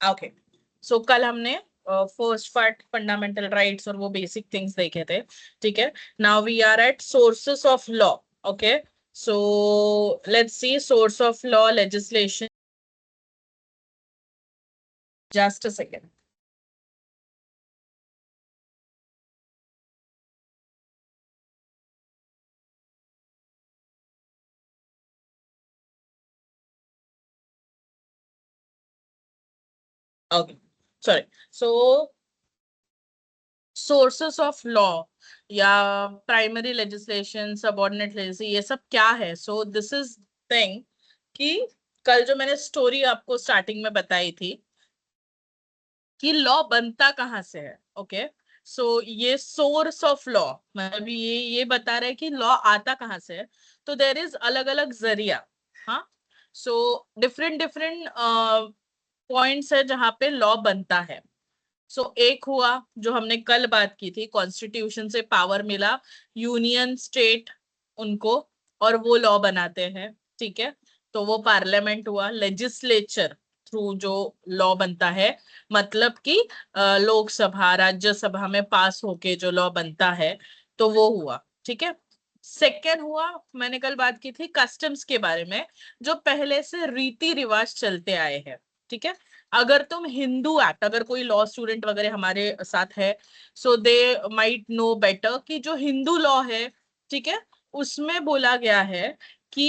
Okay, सो कल हमने first part fundamental rights और वो बेसिक थिंग्स देखे थे, ठीक है। Now we are at sources of law. Okay, so let's see source of law legislation. Just a second. Okay, sorry. So sources of law या primary legislation, subordinate legislation, ये सब क्या है? सो दिस इज थिंग कि कल जो मैंने story आपको स्टार्टिंग में बताई थी कि लॉ बनता कहाँ से है। ओके, सो ये सोर्स ऑफ लॉ मतलब ये बता रहा है कि लॉ आता कहाँ से है। तो देर इज अलग अलग जरिया। हाँ, सो डिफरेंट डिफरेंट पॉइंट्स है जहां पे लॉ बनता है। एक हुआ जो हमने कल बात की थी, कॉन्स्टिट्यूशन से पावर मिला यूनियन स्टेट उनको, और वो लॉ बनाते हैं, ठीक है। तो वो पार्लियामेंट हुआ। लेजिस्लेचर थ्रू जो लॉ बनता है, मतलब कि लोकसभा राज्यसभा में पास होके जो लॉ बनता है, तो वो हुआ, ठीक है। सेकेंड हुआ, मैंने कल बात की थी कस्टम्स के बारे में, जो पहले से रीति रिवाज चलते आए हैं, ठीक है। अगर तुम हिंदू एक्ट, अगर कोई लॉ स्टूडेंट वगैरह हमारे साथ है, सो दे माइट नो बेटर कि जो हिंदू लॉ है, ठीक है, उसमें बोला गया है कि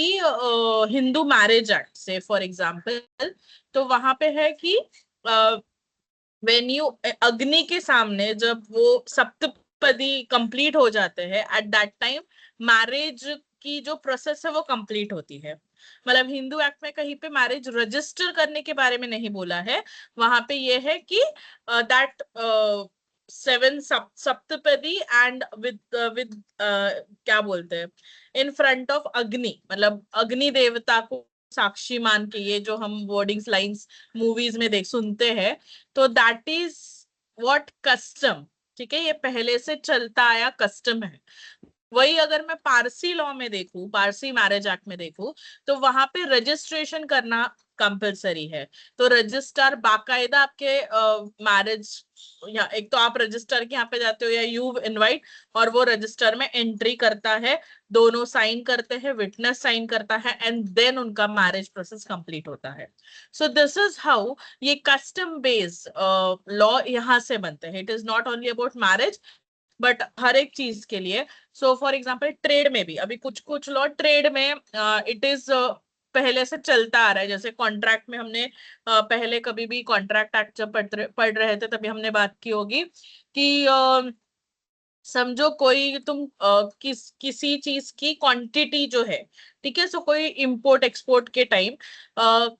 हिंदू मैरिज एक्ट से फॉर एग्जाम्पल, तो वहां पे है कि व्हेन यू अग्नि के सामने जब वो सप्तपदी कंप्लीट हो जाते हैं, एट दैट टाइम मैरिज की जो प्रोसेस है वो कंप्लीट होती है। मतलब हिंदू एक्ट में कहीं पे मैरिज रजिस्टर करने के बारे में नहीं बोला है, वहां पे ये है कि that seven saptapadi and with क्या बोलते हैं, इन फ्रंट ऑफ अग्नि, मतलब अग्नि देवता को साक्षी मान के, ये जो हम वर्डिंग्स लाइंस मूवीज में देख सुनते हैं, तो दैट इज व्हाट कस्टम, ठीक है। ये पहले से चलता आया कस्टम है। वही अगर मैं पारसी लॉ में देखूं, पारसी मैरिज एक्ट में देखूं, तो वहां पे रजिस्ट्रेशन करना कंपलसरी है। तो रजिस्ट्रार बाकायदा आपके मैरिज, या एक तो आप रजिस्टर के यहाँ पे जाते हो या यू इनवाइट, और वो रजिस्टर में एंट्री करता है, दोनों साइन करते हैं, विटनेस साइन करता है, एंड देन उनका मैरिज प्रोसेस कंप्लीट होता है। सो दिस इज हाउ ये कस्टम बेस्ड लॉ यहाँ से बनते हैं। It is not only about marriage but हर एक चीज के लिए। सो फॉर एग्जाम्पल ट्रेड में भी, अभी कुछ कुछ लॉ ट्रेड में इट इज पहले से चलता आ रहा है। जैसे कॉन्ट्रैक्ट में हमने पहले कभी भी कॉन्ट्रैक्ट एक्ट जब पढ़ रहे थे तभी हमने बात की होगी कि समझो कोई तुम किसी चीज की क्वांटिटी जो है, ठीक है, सो कोई इंपोर्ट एक्सपोर्ट के टाइम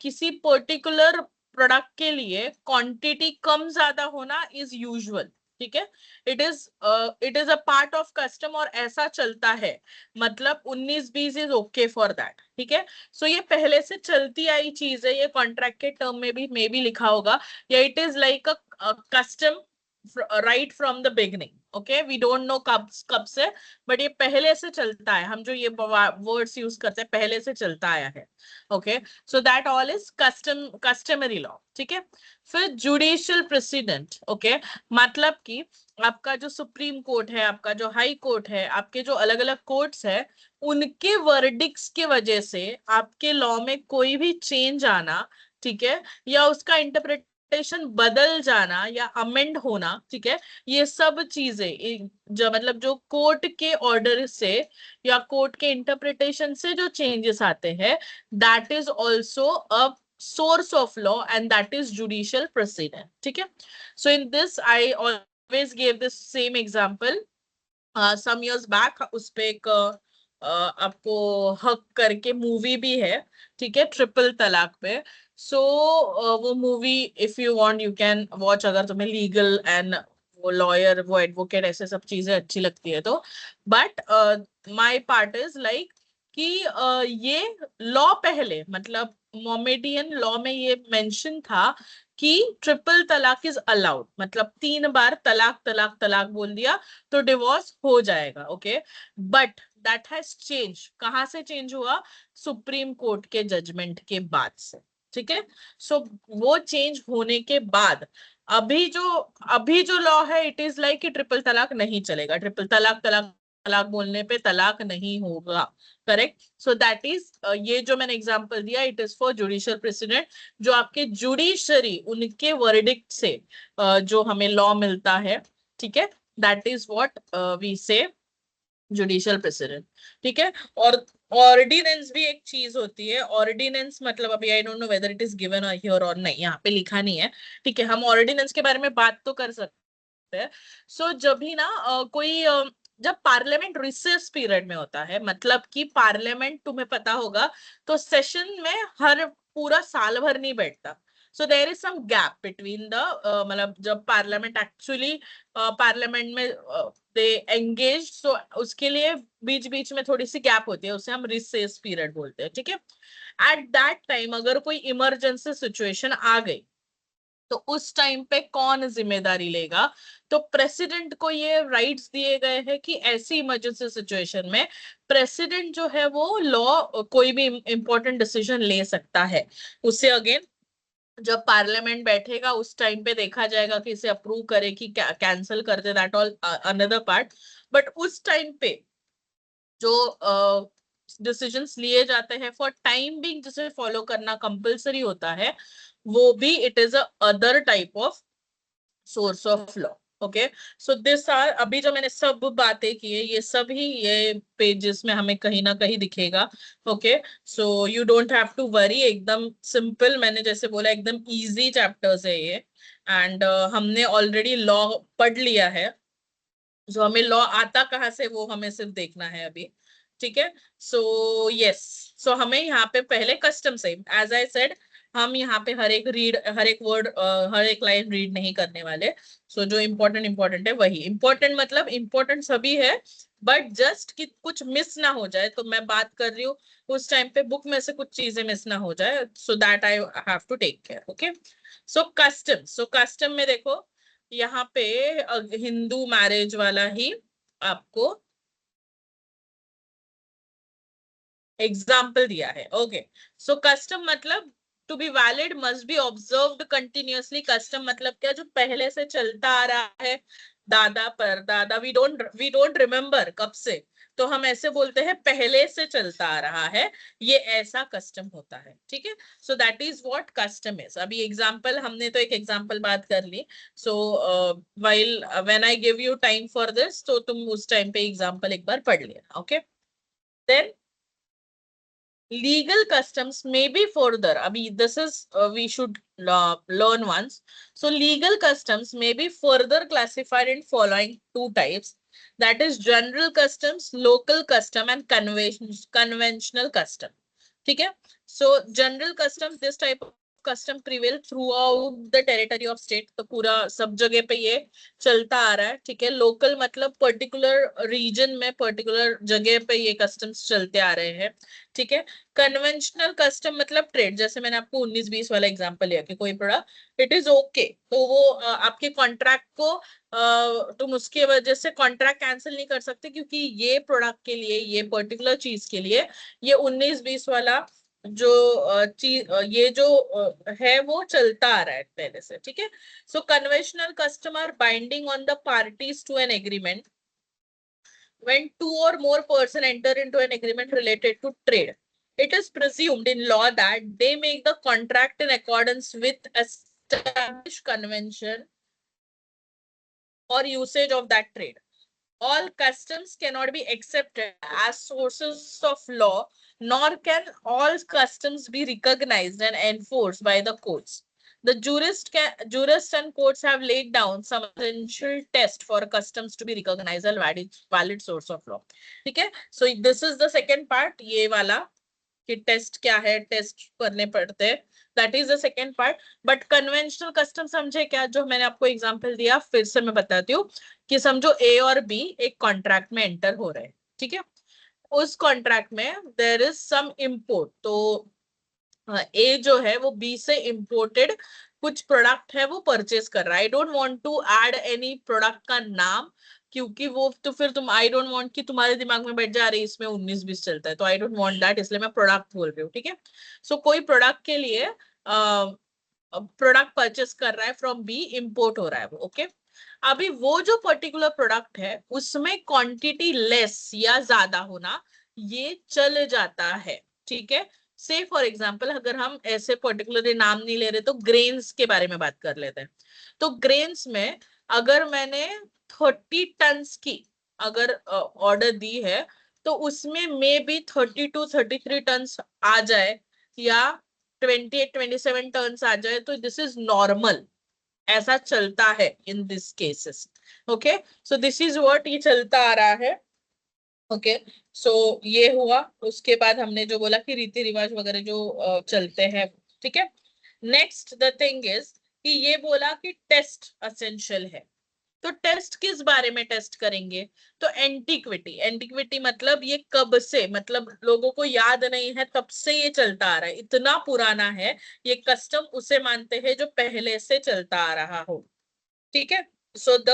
किसी पर्टिकुलर प्रोडक्ट के लिए क्वांटिटी कम ज्यादा होना इज यूजुअल, ठीक है। It is a part of custom और ऐसा चलता है, मतलब 19-20 इज ओके फॉर दैट, ठीक है। सो ये पहले से चलती आई चीज है, ये कॉन्ट्रैक्ट के टर्म में भी मे बी लिखा होगा, या it is like a custom right from the beginning. Okay, we don't know कब से, बट ये पहले से चलता है। हम जो ये वर्ड्स यूज करते हैं पहले से चलता आया है। Okay, so that all is customary law, ठीक है। फिर जुडिशियल प्रेसिडेंट। ओके, मतलब कि आपका जो सुप्रीम कोर्ट है, आपका जो हाई कोर्ट है, आपके जो अलग अलग कोर्ट्स है, उनके वर्डिक्स के वजह से आपके लॉ में कोई भी चेंज आना, ठीक है, या उसका इंटरप्रिटेशन बदल जाना या अमेंड होना, ठीक है, ये सब चीजें जो मतलब जो कोर्ट के ऑर्डर से या कोर्ट के इंटरप्रिटेशन से जो चेंजेस आते हैं, that is also a source of law and that is judicial precedent, ठीक है। So in this I always give this same example. Some years back उस पे एक आपको हक करके मूवी भी है, ठीक है, ट्रिपल तलाक पे। सो वो movie if you want you can watch, अगर तुम्हें लीगल एंड वो लॉयर वो एडवोकेट ऐसे सब चीजें अच्छी लगती है तो। But my part is like कि ये लॉ पहले, मतलब मोमेडियन लॉ में ये मेंशन था कि ट्रिपल तलाक इज अलाउड, मतलब 3 बार तलाक तलाक तलाक बोल दिया तो डिवोर्स हो जाएगा। Okay, but that has change. कहां से चेंज हुआ? सुप्रीम कोर्ट के जजमेंट के बाद से, ठीक है। सो वो चेंज होने के बाद अभी जो लॉ है, इट इज लाइक कि ट्रिपल तलाक नहीं चलेगा, ट्रिपल तलाक तलाक तलाक बोलने पे तलाक नहीं होगा। करेक्ट। सो दैट इज, ये जो मैंने एग्जांपल दिया, it is for judicial president, जो आपके जुडिशरी उनके वर्डिक्ट से जो हमें लॉ मिलता है, ठीक है, दैट इज व्हाट वी से जुडिशियल प्रेसिडेंट। ठीक है। और ऑर्डिनेंस भी एक चीज होती है। ऑर्डिनेंस मतलब, अभी I don't know whether it is given here और नहीं, यहाँ पे लिखा नहीं है। ठीक है, हम ऑर्डिनेंस के बारे में बात तो कर सकते हैं। सो जब भी ना जब पार्लियामेंट रिसेस पीरियड में होता है, मतलब कि पार्लियामेंट, तुम्हें पता होगा, तो सेशन में हर पूरा साल भर नहीं बैठता। So there is some gap between the, मतलब जब पार्लियामेंट एक्चुअली पार्लियामेंट में दे एंगेज, सो उसके लिए बीच बीच में थोड़ी सी गैप होती है, उसे हम रिसेस पीरियड बोलते हैं। ठीक है। एट दैट टाइम अगर कोई इमरजेंसी सिचुएशन आ गई, तो उस टाइम पे कौन जिम्मेदारी लेगा? तो प्रेसिडेंट को ये राइट्स दिए गए हैं कि ऐसी इमरजेंसी सिचुएशन में प्रेसिडेंट जो है वो लॉ, कोई भी इंपॉर्टेंट डिसीजन ले सकता है। उससे अगेन जब पार्लियामेंट बैठेगा उस टाइम पे देखा जाएगा कि इसे अप्रूव करे कि कैंसिल कर दे, that all another part. But उस टाइम पे जो डिसीजंस लिए जाते हैं फॉर टाइम बिंग, जिसे फॉलो करना कंपलसरी होता है, वो भी it is a other type of source of law. Okay. So this are, अभी जो मैंने सब बातें की है, ये सब ही ये पेजेस में हमें कहीं ना कहीं दिखेगा। Okay. So you don't have to worry, एकदम सिंपल, मैंने जैसे बोला एकदम इजी चैप्टर्स है ये। एंड हमने ऑलरेडी लॉ पढ़ लिया है, जो हमें लॉ आता कहाँ से वो हमें सिर्फ देखना है अभी। ठीक है। सो यस, सो हमें यहाँ पे पहले कस्टम से, एज आई सेड, हम यहाँ पे हर एक वर्ड, हर एक लाइन रीड नहीं करने वाले। सो जो इम्पोर्टेंट इम्पोर्टेंट है वही इम्पोर्टेंट, मतलब इम्पोर्टेंट सभी है, बट जस्ट कि कुछ मिस ना हो जाए, तो मैं बात कर रही हूँ उस टाइम पे बुक में से कुछ चीजें मिस ना हो जाए, so that I have to take care. Okay. So custom में देखो, यहाँ पे हिंदू मैरिज वाला ही आपको एग्जाम्पल दिया है। ओके। सो कस्टम मतलब, to be valid must be observed continuously. Custom मतलब क्या? जो पहले से चलता आ रहा है, दादा पर दादा, वी डोंट रिमेम्बर कब से, तो हम ऐसे बोलते हैं पहले से चलता आ रहा है, ये ऐसा कस्टम होता है। ठीक है। So that is what custom is. अभी एग्जाम्पल, हमने तो एक एग्जाम्पल बात कर ली। So while when I give you time for this, तो तुम उस टाइम पे एग्जाम्पल एक बार पढ़ लेना। Okay. Then legal customs may be further, abhi this is we should learn once. So legal customs may be further classified in following two types, that is general customs, local custom, and conventional custom. ठीक है। So general custom, this type of custom prevail throughout the territory of state, तो पूरा सब जगह पे ये चलता आ रहा है। ठीक है। लोकल मतलब पर्टिकुलर रीजन में, पर्टिकुलर जगह पे ये कस्टम्स चलते आ रहे हैं। ठीक है। कन्वेंशनल कस्टम मतलब ट्रेड, जैसे मैंने आपको 19-20 वाला एग्जांपल लिया कि कोई प्रोडक्ट इट इज ओके, तो वो आपके कॉन्ट्रैक्ट को तुम उसकी वजह से कॉन्ट्रैक्ट कैंसिल नहीं कर सकते, क्योंकि ये प्रोडक्ट के लिए, ये पर्टिकुलर चीज के लिए, ये 19-20 वाला जो चीज, ये जो है वो चलता आ रहा है पहले से। ठीक है। So conventional custom are binding on the parties to an agreement when two or more persons enter into an agreement related to trade. It is presumed in law that they make the contract in accordance with established convention or usage of that trade. All customs cannot be accepted as sources of law, nor can all customs be recognized and enforced by the courts. The jurists and courts have laid down some essential tests for customs to be recognized as valid source of law. ठीक है। So this is the second part, ये वाला कि test क्या है, test करने पड़ते हैं, that is the second part. But conventional custom समझे क्या? जो मैंने आपको एग्जांपल दिया, फिर से मैं बताती हूँ कि समझो ए और बी एक कॉन्ट्रैक्ट में एंटर हो रहे हैं। ठीक है। उस कॉन्ट्रैक्ट में देयर इज सम इम्पोर्ट, तो ए जो है वो बी से इम्पोर्टेड कुछ प्रोडक्ट है वो परचेज कर रहा है। I don't want to add any product का नाम, क्योंकि वो तो फिर तुम, आई डोंट वांट कि तुम्हारे दिमाग में बैठ जा रही इसमें 19-20 चलता है, तो आई डोंट वांट दैट, इसलिए मैं प्रोडक्ट बोल रही हूँ। ठीक है। सो कोई प्रोडक्ट के लिए प्रोडक्ट परचेस कर रहा है फ्रॉम बी, इंपोर्ट हो रहा है वो, ओके। अभी वो जो पर्टिकुलर प्रोडक्ट है उसमें क्वांटिटी लेस या ज्यादा होना ये चल जाता है, ठीक है। से फॉर एग्जांपल अगर हम ऐसे पर्टिकुलर नाम नहीं ले रहे तो ग्रेन्स के बारे में बात कर लेते हैं। तो ग्रेन्स में अगर मैंने 30 टन्स की अगर ऑर्डर दी है तो उसमें मे बी 32-33 टन्स आ जाए या 28-27 टर्न्स आ जाए, तो दिस इज नॉर्मल, ऐसा चलता है in this cases, okay. So this is what ये चलता आ रहा है, ओके। सो ये हुआ। उसके बाद हमने जो बोला कि रीति रिवाज वगैरह जो चलते हैं, ठीक है। नेक्स्ट द थिंग इज कि ये बोला कि टेस्ट असेंशियल है। तो टेस्ट किस बारे में टेस्ट करेंगे? तो एंटिक्विटी, एंटिक्विटी मतलब ये कब से, मतलब लोगों को याद नहीं है तब से ये चलता आ रहा है, इतना पुराना है ये कस्टम, उसे मानते हैं जो पहले से चलता आ रहा हो, ठीक है। So the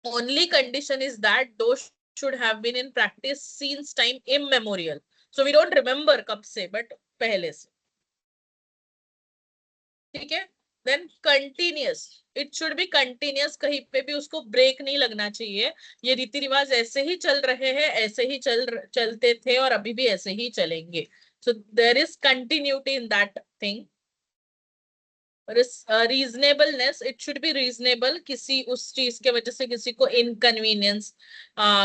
only condition is that those should have been in practice since time immemorial. So we don't remember कब से, but पहले से, ठीक है। Then continuous, it should be continuous, कहीं पे भी उसको ब्रेक नहीं लगना चाहिए। ये रीति रिवाज ऐसे ही चल रहे हैं, ऐसे ही चलते थे और अभी भी ऐसे ही चलेंगे। So there is continuity in that thing. Reasonableness, it should be reasonable, किसी उस चीज के वजह से किसी को इनकन्वीनियंस,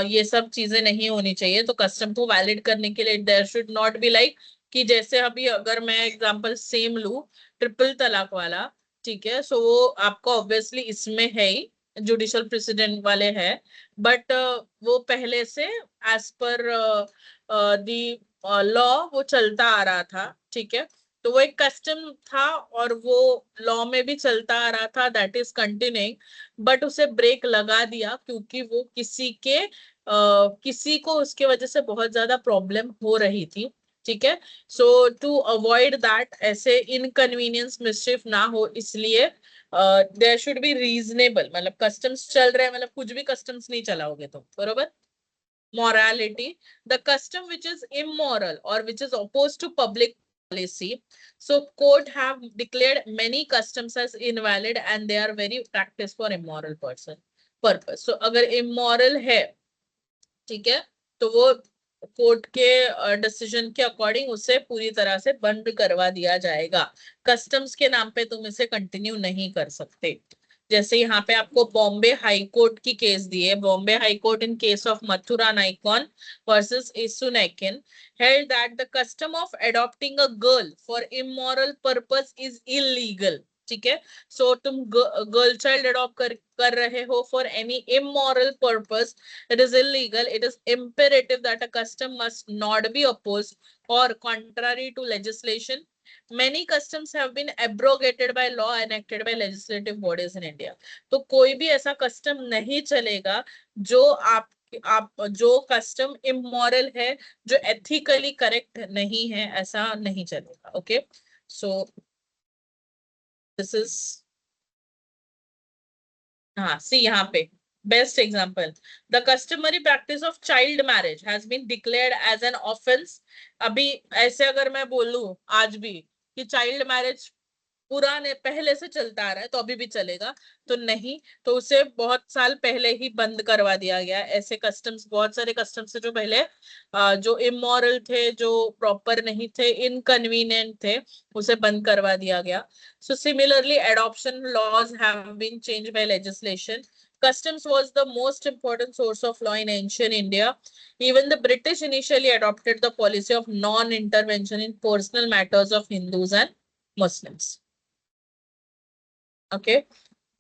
ये सब चीजें नहीं होनी चाहिए। तो कस्टम को वैलिड करने के लिए there should not be like कि जैसे अभी अगर मैं एग्जांपल सेम लूं, ट्रिपल तलाक वाला, ठीक है। सो वो आपको ऑब्वियसली इसमें है ही, जुडिशियल प्रेसिडेंट वाले है, बट वो पहले से एज पर दी लॉ वो चलता आ रहा था, ठीक है। तो वो एक कस्टम था और वो लॉ में भी चलता आ रहा था, दैट इज कंटिन्यूइंग, बट उसे ब्रेक लगा दिया क्योंकि वो किसी को उसके वजह से बहुत ज्यादा प्रॉब्लम हो रही थी, ठीक है। सो टू अवॉइड दैट, ऐसे इनकन्वीनियंस मिसचिफ ना हो, इसलिए देयर शुड बी रीजनेबल, मतलब कस्टम्स चल रहे हैं, मतलब कुछ भी कस्टम्स नहीं चलाओगे तो, बरोबर। Morality, the custom which is immoral or which is opposed to public policy. So court have declared many customs as invalid and they are very practiced for immoral purpose. So अगर immoral है, ठीक है, तो वो court के decision के according उसे पूरी तरह से बंद करवा दिया जाएगा। कस्टम्स के नाम पे तुम इसे कंटिन्यू नहीं कर सकते। जैसे यहाँ पे आपको बॉम्बे हाई कोर्ट की केस दी है, Bombay High Court in case of Mathura Naikon versus Isu Naikin held that the custom of adopting a girl for immoral purpose is illegal, ठीक है। सो तुम गर्ल चाइल्ड अडॉप्ट कर रहे हो for any immoral purpose, it is illegal. It is imperative that a custom must not be opposed or contrary to legislation. Many customs have been abrogated by law enacted by legislative bodies in India. तो कोई भी ऐसा custom नहीं चलेगा जो आप जो custom immoral है, जो एथिकली करेक्ट नहीं है, ऐसा नहीं चलेगा, ओके। सो दिस इज, हाँ सी यहाँ पे best example, the customary practice of child marriage has been declared as an offence. अभी ऐसे अगर मैं बोलूं आज भी कि चाइल्ड मैरिज पुराने पहले से चलता आ रहा है तो अभी भी चलेगा, तो नहीं, तो उसे बहुत साल पहले ही बंद करवा दिया गया। ऐसे कस्टम्स, बहुत सारे कस्टम्स जो पहले जो इमोरल थे, जो प्रॉपर नहीं थे, इनकन्वीनियंट थे, उसे बंद करवा दिया गया। So similarly, adoption laws have been changed by legislation. Customs was the most important source of law in ancient India. Even the British initially adopted the policy of non-intervention in personal matters of Hindus and Muslims. Okay,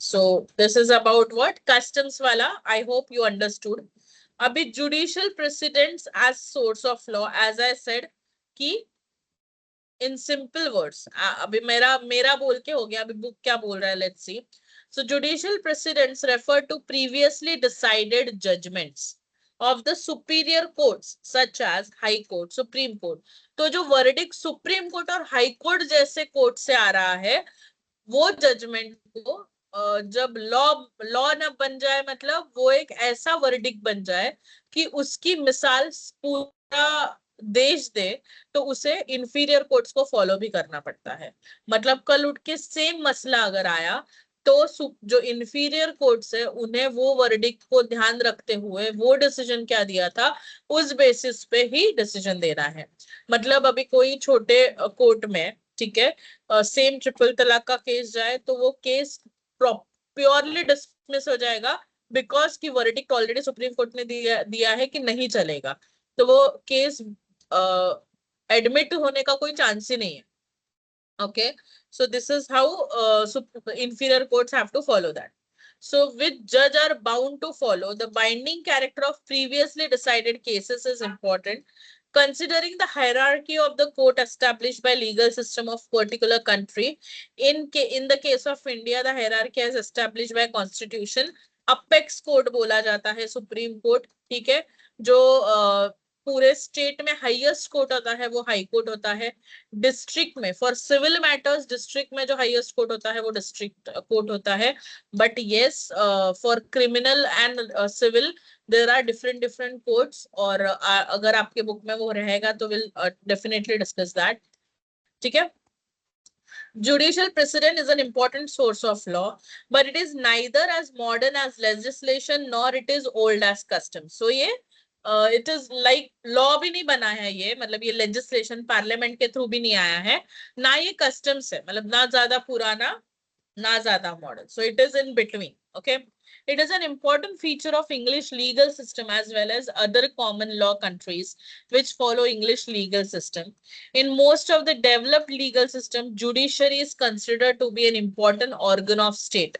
so this is about what customs wala. I hope you understood. Abhi judicial precedents as source of law, as I said, कि in simple words, अभी मेरा बोल के हो गया, अभी book क्या बोल रहा है, let's see. So judicial precedents refer to previously decided judgments of the superior courts such as high court, supreme court. तो जो verdict supreme court और high court जैसे court से आ रहा है, वो जजमेंट को जब लॉ लॉ न बन जाए, मतलब वो एक ऐसा वर्डिक्ट बन जाए कि उसकी मिसाल पूरा देश दे तो उसे इंफीरियर कोर्ट्स को फॉलो भी करना पड़ता है। मतलब कल उठ के सेम मसला अगर आया तो जो इंफीरियर कोर्ट्स है उन्हें वो वर्डिक्ट को ध्यान रखते हुए वो डिसीजन क्या दिया था उस बेसिस पे ही डिसीजन देना है। मतलब अभी कोई छोटे कोर्ट में, ठीक है, सेम ट्रिपल तलाक का केस जाए तो वो केस प्योरली डिसमिस हो जाएगा, बिकॉज की वर्डिक्ट ऑलरेडी सुप्रीम कोर्ट ने दिया है कि नहीं चलेगा, तो वो केस एडमिट होने का कोई चांस ही नहीं है। Okay, so this is how inferior courts have to follow that. So which judge are bound to follow the binding character of previously decided cases is important, considering the hierarchy of the court established by legal system of particular country. In the case of India, the hierarchy is established by constitution. Apex court बोला जाता है supreme court, ठीक है, जो पूरे state में highest court होता है वो हाई कोर्ट होता है। डिस्ट्रिक्ट में फॉर सिविल मैटर्स डिस्ट्रिक्ट में जो हाईएस्ट कोर्ट होता है वो डिस्ट्रिक्ट कोर्ट होता है। But yes, for criminal and civil there are different different courts, और अगर आपके बुक में वो रहेगा तो विल डेफिनेटली डिस्कस दैट। ठीक है, judicial precedent is an important source of law, but it is neither as modern as legislation nor it is old as custom. So ये it is like law भी नहीं बना है ये, मतलब ये legislation पार्लियामेंट के थ्रू भी नहीं आया है, ना ये customs है, मतलब ना ज्यादा पुराना ना ज्यादा modern, so it is in between. Okay, it is an important feature of English legal system as well as other common law countries which follow English legal system. In most of the developed legal system, judiciary is considered to be an important organ of state.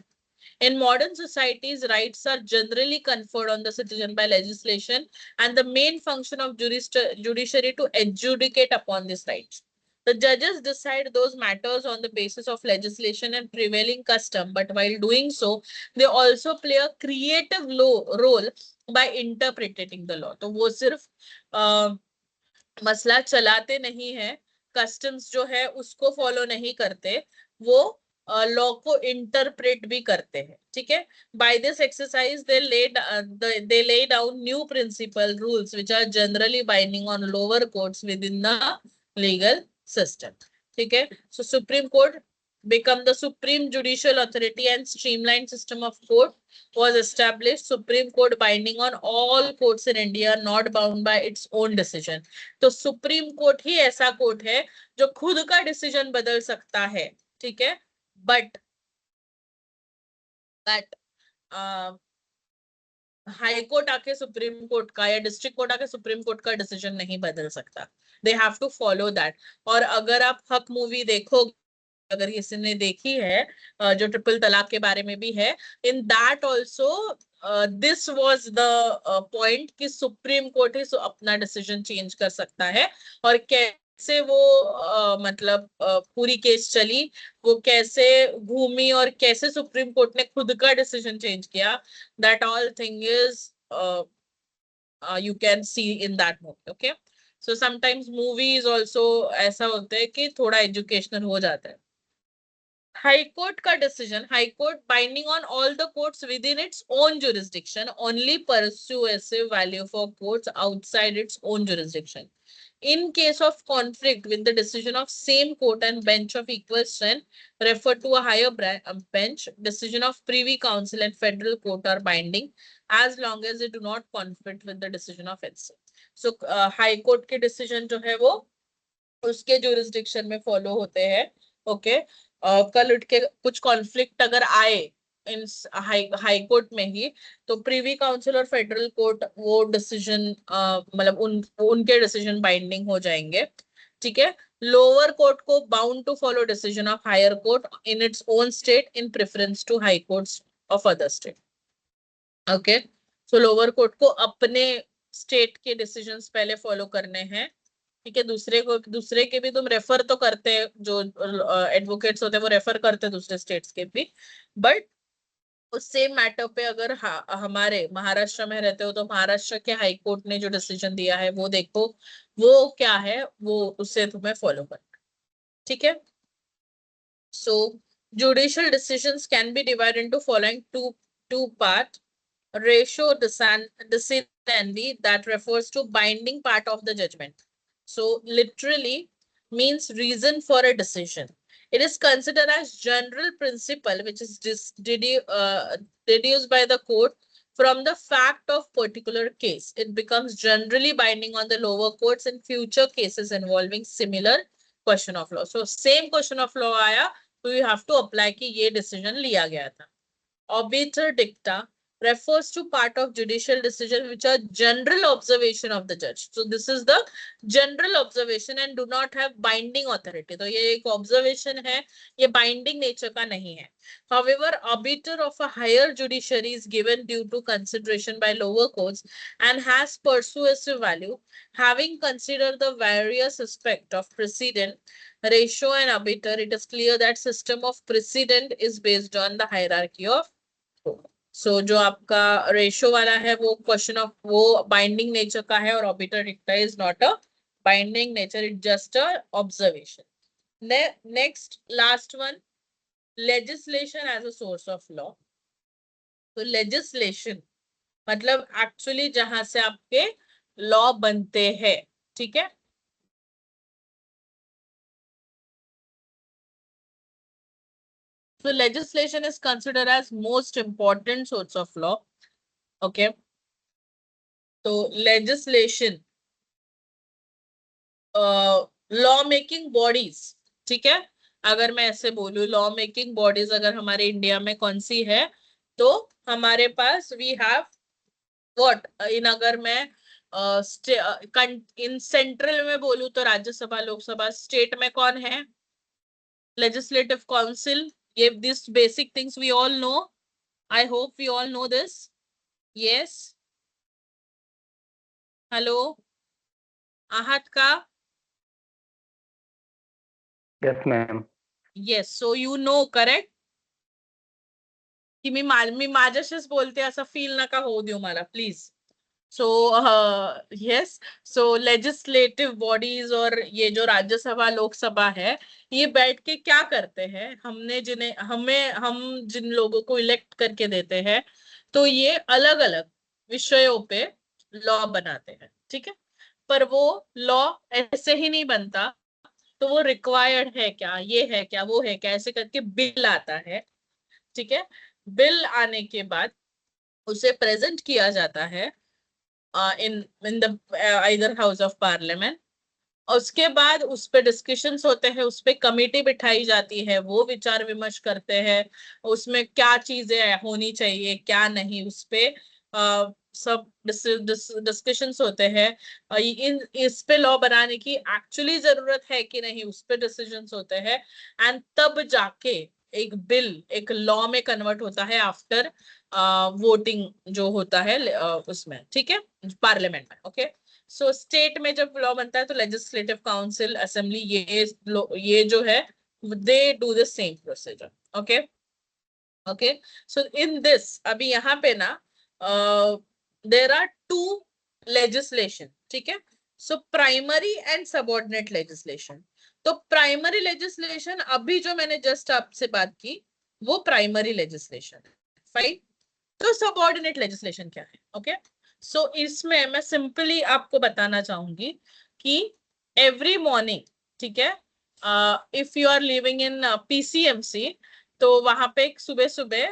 In modern societies, rights are generally conferred on the citizen by legislation, and the main function of judiciary to adjudicate upon these rights. The judges decide those matters on the basis of legislation and prevailing custom, but while doing so, they also play a creative role by interpreting the law. तो वो सिर्फ मसला चलाते नहीं है, customs जो है उसको फॉलो नहीं करते, वो लॉ को इंटरप्रेट भी करते हैं। ठीक है, by this exercise they lay down new principle rules which are generally binding on lower courts within the legal system. ठीक है, so Supreme Court become the supreme judicial authority and streamlined system of court was established. Supreme Court binding on all courts in India, not bound by its own decision. तो supreme court ही ऐसा court है जो खुद का decision बदल सकता है। ठीक है, बट हाई कोर्ट आके सुप्रीम कोर्ट का या डिस्ट्रिक्ट कोर्ट आके सुप्रीम कोर्ट का डिसीजन नहीं बदल सकता। They have to follow that. और अगर आप हक मूवी देखो, अगर किसी ने देखी है, जो ट्रिपल तलाक के बारे में भी है, in that also this was the point कि सुप्रीम कोर्ट ही अपना डिसीजन चेंज कर सकता है। और कैसे वो मतलब पूरी केस चली, वो कैसे घूमी और कैसे सुप्रीम कोर्ट ने खुद का डिसीजन चेंज किया, that all thing is you can see in that movie. Okay, so sometimes movies also ऐसा होता है कि थोड़ा एजुकेशनल हो जाता है। हाई कोर्ट का decision, high court binding on all the courts with in its own jurisdiction, only persuasive value for courts outside its own jurisdiction. In case of conflict with the decision of same court and bench of equal strength, refer to a higher bench. Decision of Privy Council and Federal Court are binding as long as they do not conflict with the decision of itself. So High Court के decision जो है वो उसके jurisdiction में follow होते हैं। Okay, कल उठ के कुछ कॉन्फ्लिक्ट अगर आए इन हाई कोर्ट में ही, तो प्रीवी काउंसिल और फेडरल कोर्ट वो डिसीजन मतलब उनके डिसीजन बाइंडिंग हो जाएंगे। ठीक है, लोअर कोर्ट को bound to follow decision of higher court in its own state in preference to high courts of other state. Okay, so lower court को अपने स्टेट के डिसीजंस पहले फॉलो करने हैं। ठीक है, दूसरे के भी तुम रेफर तो करते हैं, जो एडवोकेट्स होते हैं वो रेफर करते हैं दूसरे स्टेट्स के भी, बट उस सेम मैटर पे अगर हमारे महाराष्ट्र में रहते हो तो महाराष्ट्र के हाई कोर्ट ने जो डिसीजन दिया है वो देखो, वो क्या है, वो उससे तुम्हें फॉलो करना। ठीक है, सो judicial decisions can be divided into following two part. Ratio decidendi, that refers to binding part of the judgment. So literally means reason for a decision. It is considered as general principle which is deduced by the court from the fact of particular case. It becomes generally binding on the lower courts in future cases involving similar question of law. So same question of law आया तो you have to apply कि ये decision लिया गया था. Obiter dicta refers to part of judicial decision which are general observation of the judge. So this is the general observation and do not have binding authority. तो ये एक observation है, ये binding nature का नहीं है. However, obiter of a higher judiciary is given due to consideration by lower courts and has persuasive value, having considered the various aspects of precedent, ratio and obiter. It is clear that system of precedent is based on the hierarchy of जो आपका ratio वाला है वो question of वो binding nature का है और obiter dicta is not a binding nature, it just a observation. Next last one, legislation as a source of law. तो लेजिस्लेशन मतलब एक्चुअली जहां से आपके लॉ बनते हैं, ठीक है. So legislation is considered as most important source of law. Okay. So legislation, law making bodies, ठीक है. अगर मैं ऐसे बोलूं लॉ मेकिंग बॉडीज अगर हमारे इंडिया में कौन सी है तो हमारे पास वी हैव व्हाट इन, अगर मैं इन सेंट्रल में बोलूं तो राज्यसभा, लोकसभा. स्टेट में कौन है? Legislative council. ये this basic things we all know. I hope we all know this. Yes, hello Aahat का. Yes, ma'am. Yes, so you know, correct? की मी माझ्याशीच बोलते असं फील नका होऊ देऊ मला please. So yes, so legislative bodies और ये जो राज्यसभा लोकसभा है ये बैठ के क्या करते हैं, हम जिन लोगों को इलेक्ट करके देते हैं तो ये अलग अलग विषयों पे लॉ बनाते हैं, ठीक है. पर वो लॉ ऐसे ही नहीं बनता, तो वो रिक्वायर्ड है क्या, ये है क्या, वो है क्या, ऐसे करके बिल आता है, ठीक है. बिल आने के बाद उसे प्रेजेंट किया जाता है in the either house of parliament. उसके बाद उस पे डिस्कशंस होते हैं, उस पे कमेटी बिठाई जाती है, वो विचार विमर्श करते हैं उसमें क्या चीजें होनी चाहिए क्या नहीं, उस पे सब डिस्कशंस होते हैं. इस पे लॉ बनाने की एक्चुअली जरूरत है कि नहीं उस पे डिसीजंस होते हैं. एंड तब जाके एक बिल एक लॉ में कन्वर्ट होता है आफ्टर वोटिंग जो होता है उसमें, ठीक है, पार्लियामेंट में. ओके. सो स्टेट में जब लॉ बनता है तो लेजिस्लेटिव काउंसिल, असेंबली, ये जो है they do the same procedure. Okay. Okay. So in this अभी यहाँ पे ना देयर आर टू लेजिस्लेशन, ठीक है. So primary and subordinate legislation. तो प्राइमरी लेजिस्लेशन अभी जो मैंने जस्ट आपसे बात की वो प्राइमरी लेजिस्लेशन है, फाइन. तो सबऑर्डिनेट लेजिस्लेशन क्या है? ओके. सो इसमें मैं सिंपली आपको बताना चाहूंगी कि एवरी मॉर्निंग, ठीक है, if you are living in PCMC तो वहां पे सुबह सुबह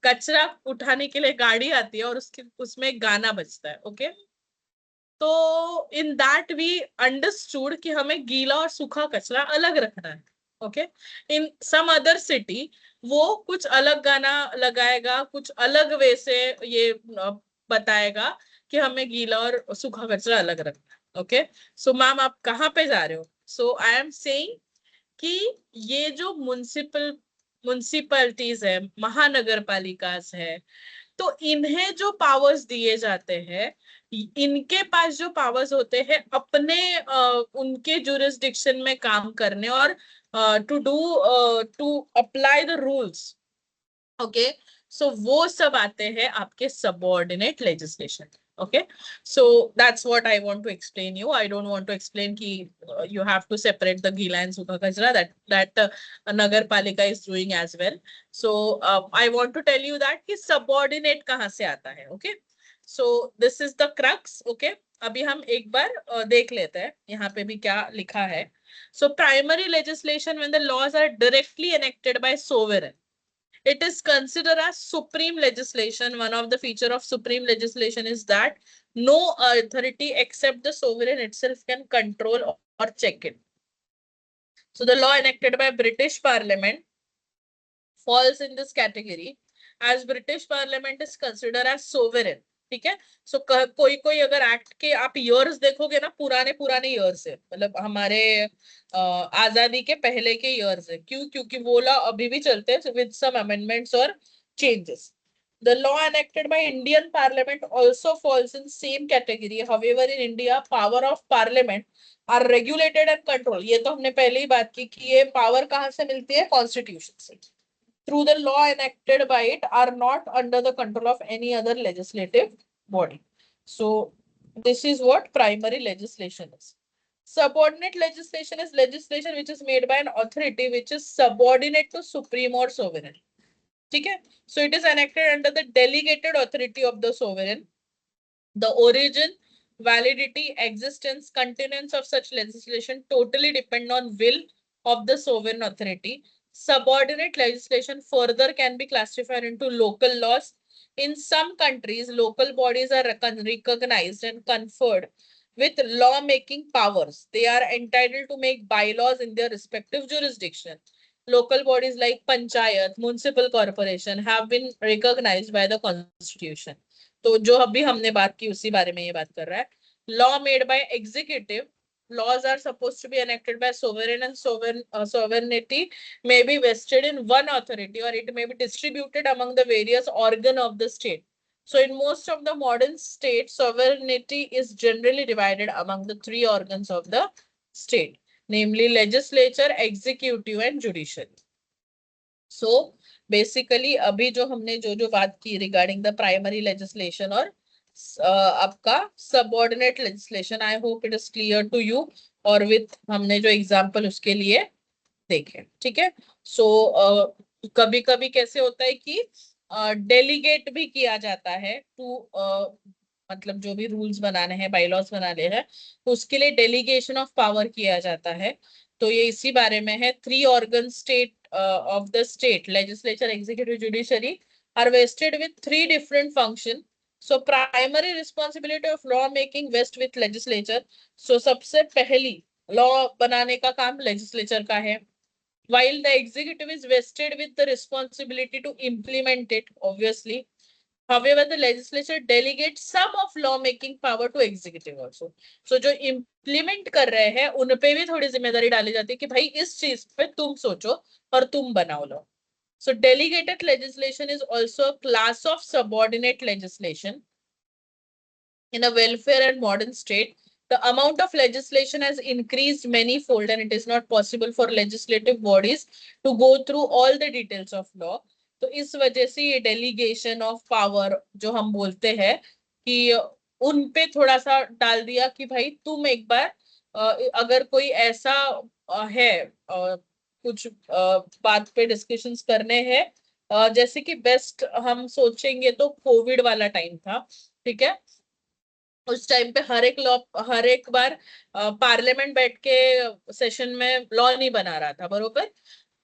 कचरा उठाने के लिए गाड़ी आती है और उसमें एक गाना बजता है. ओके. तो इन दैट वी अंडरस्टूड कि हमें गीला और सूखा कचरा अलग रखना है. ओके. इन सम अदर सिटी वो कुछ अलग गाना लगाएगा, कुछ अलग वे से ये बताएगा कि हमें गीला और सूखा कचरा अलग रखना है. ओके. सो मैम आप कहाँ पे जा रहे हो? सो आई एम सेइंग कि ये जो म्युनिसिपैलिटीज है, महानगर पालिका है, तो इन्हें जो पावर्स दिए जाते हैं, इनके पास जो पावर्स होते हैं अपने उनके जुरिस्डिक्शन में काम करने और to apply the rules. Okay. So वो सब आते हैं आपके subordinate legislation. Okay, so that's what I want to explain you. I don't want to explain ki you have to separate the gila and sukha kachra that nagar palika is doing as well. So I want to tell you that ki subordinate kahan se aata hai. Okay, so this is the crux. Okay, अभी हम एक बार देख लेते हैं यहाँ पे भी क्या लिखा है. So primary legislation when the laws are directly enacted by sovereign, it is considered as supreme legislation. One of the feature of supreme legislation is that no authority except the sovereign itself can control or check it. So the law enacted by British Parliament falls in this category, as British Parliament is considered as sovereign. ठीक है. सो कोई कोई अगर act के आप years देखोगे ना, पुराने पुराने ईयर्स है, मतलब हमारे आजादी के पहले के ईयर्स है. क्यों? क्योंकि वो लॉ अभी भी चलते हैं विद सम अमेंडमेंट्स और changes. The law enacted by Indian Parliament also falls in same category. However, in India, power of Parliament are regulated and controlled. ये तो हमने पहले ही बात की कि ये पावर कहाँ से मिलती है? कॉन्स्टिट्यूशन से. Through the law enacted by it are not under the control of any other legislative body. So this is what primary legislation is. Subordinate legislation is legislation which is made by an authority which is subordinate to supreme or sovereign. ठीक है. So it is enacted under the delegated authority of the sovereign. The origin, validity, existence, continuance of such legislation totally depend on will of the sovereign authority. Subordinate legislation further can be classified into local laws. In some countries, local bodies are recognized and conferred with law-making powers. They are entitled to make bylaws in their respective jurisdiction. Local bodies like panchayat, municipal corporation have been recognized by the constitution. तो जो अभी हमने बात की उसी बारे में ये बात कर रहा है. Law made by executive, laws are supposed to be enacted by sovereign, and sovereignty may be vested in one authority or it may be distributed among the various organ of the state. So in most of the modern states, sovereignty is generally divided among the three organs of the state, namely legislature, executive and judiciary. So basically अभी जो हमने जो बात की regarding the primary legislation और आपका subordinate legislation, I hope it is clear to you. और with हमने जो एग्जांपल उसके लिए देखे. ठीक है. सो कभी कभी कैसे होता है कि डेलीगेट भी किया जाता है टू मतलब जो भी रूल्स बनाने हैं, बाईलॉज बनाने हैं, तो उसके लिए डेलीगेशन ऑफ पावर किया जाता है. तो ये इसी बारे में है. Three organ state of the state, legislature, executive, judiciary, are vested with three different functions. So primary responsibility of law making vests with legislature. So सबसे पहली law बनाने का काम legislature का है, while the executive is vested with the responsibility to implement it, obviously. However, the legislature delegates some of law making power to executive also. So जो implement कर रहे हैं उन पे भी थोड़ी जिम्मेदारी डाली जाती है कि भाई इस चीज पे तुम सोचो और तुम बनाओ लो. So delegated legislation is also a class of subordinate legislation. In a welfare and modern state, the amount of legislation has increased many-fold and it is not possible for legislative bodies to go through all the details of law. तो इस वजह से ये delegation of power जो हम बोलते हैं कि उन पे थोड़ा सा डाल दिया कि भाई तुम एक बार अगर कोई ऐसा है कुछ बात पे डिस्कशंस करने हैं, जैसे कि बेस्ट हम सोचेंगे तो कोविड वाला टाइम था. ठीक है. उस टाइम पे हर एक बार पार्लियामेंट बैठ के सेशन में लॉ नहीं बना रहा था, बरोबर.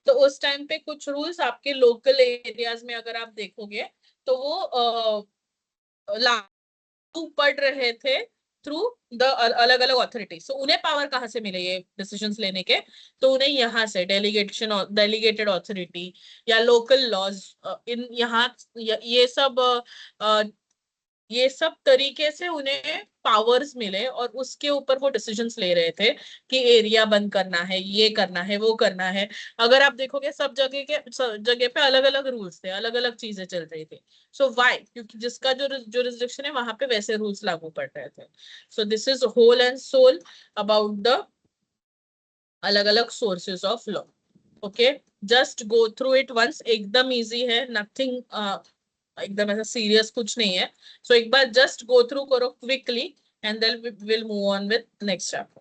तो उस टाइम पे कुछ रूल्स आपके लोकल एरियाज में अगर आप देखोगे तो वो लागू पड़ रहे थे थ्रू द अलग अलग ऑथोरिटी. सो उन्हें पावर कहाँ से मिले ये डिसीजंस लेने के? तो उन्हें यहाँ से डेलीगेटेड ऑथोरिटी या लोकल लॉज, इन यहाँ ये सब तरीके से उन्हें पावर्स मिले और उसके ऊपर वो डिसीजंस ले रहे थे कि एरिया बंद करना है, ये करना है, वो करना है. अगर आप देखोगे सब जगह पे अलग अलग रूल्स थे, अलग अलग चीजें चल रही थी. So why? क्योंकि जिसका जो जुरिस्डिक्शन है वहां पे वैसे रूल्स लागू पड़ रहे थे. So this is whole and sole about the अलग अलग sources of law. Okay, just go through it once. एकदम इजी है, नथिंग एकदम ऐसा सीरियस कुछ नहीं है. सो एक बार जस्ट गो थ्रू करो quickly and then we will move on with next chapter.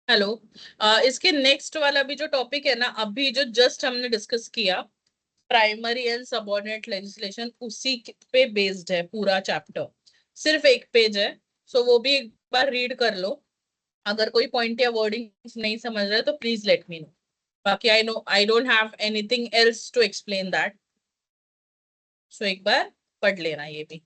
Hello. इसके नेक्स्ट वाला भी जो टॉपिक है ना, अभी जो जस्ट हमने डिस्कस किया, प्राइमरी एंड सबऑर्डिनेट लेजिस्लेशन, उसी पे बेस्ड है पूरा चैप्टर। सिर्फ एक पेज है, सो वो भी एक बार रीड कर लो। अगर कोई पॉइंट या वर्डिंग नहीं समझ रहे तो प्लीज लेट मी नो। बाकी I don't have anything else to explain that. So एक बार पढ़ लेना ये भी।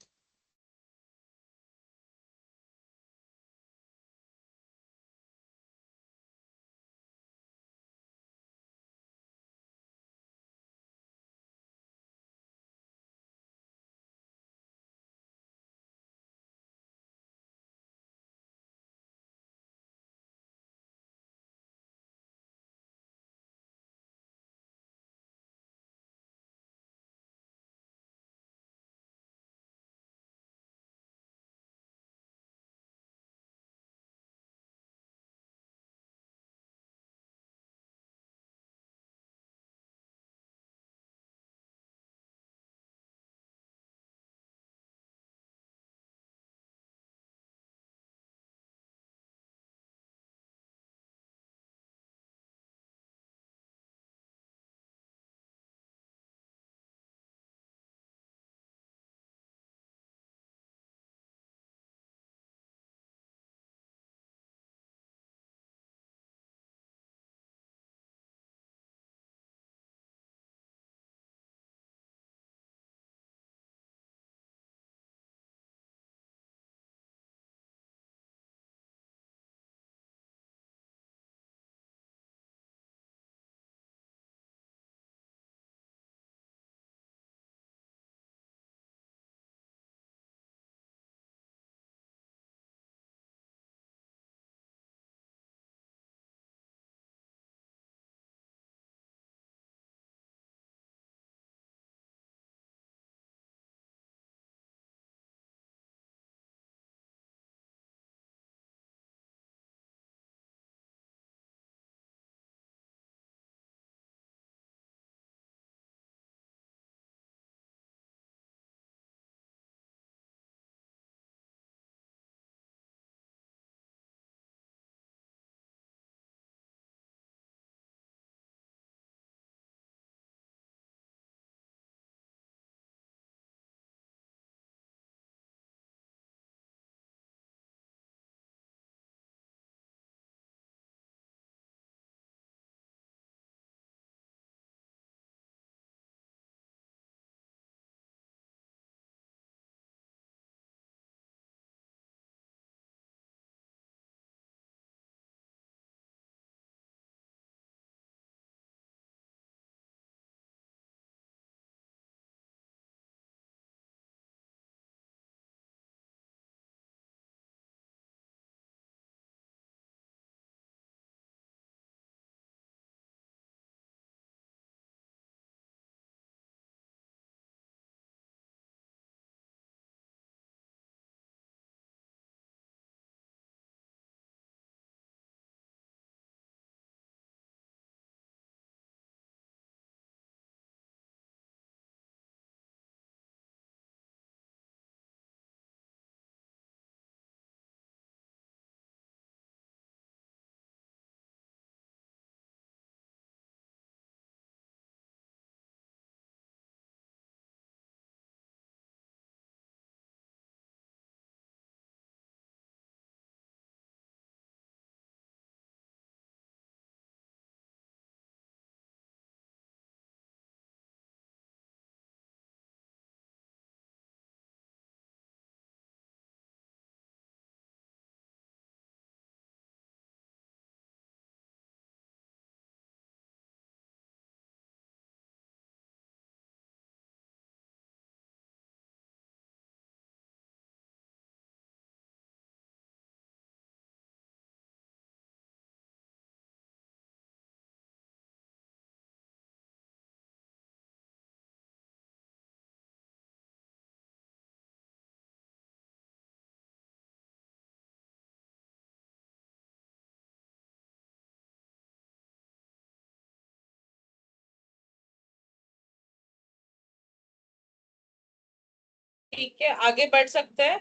ठीक है, आगे बढ़ सकते हैं।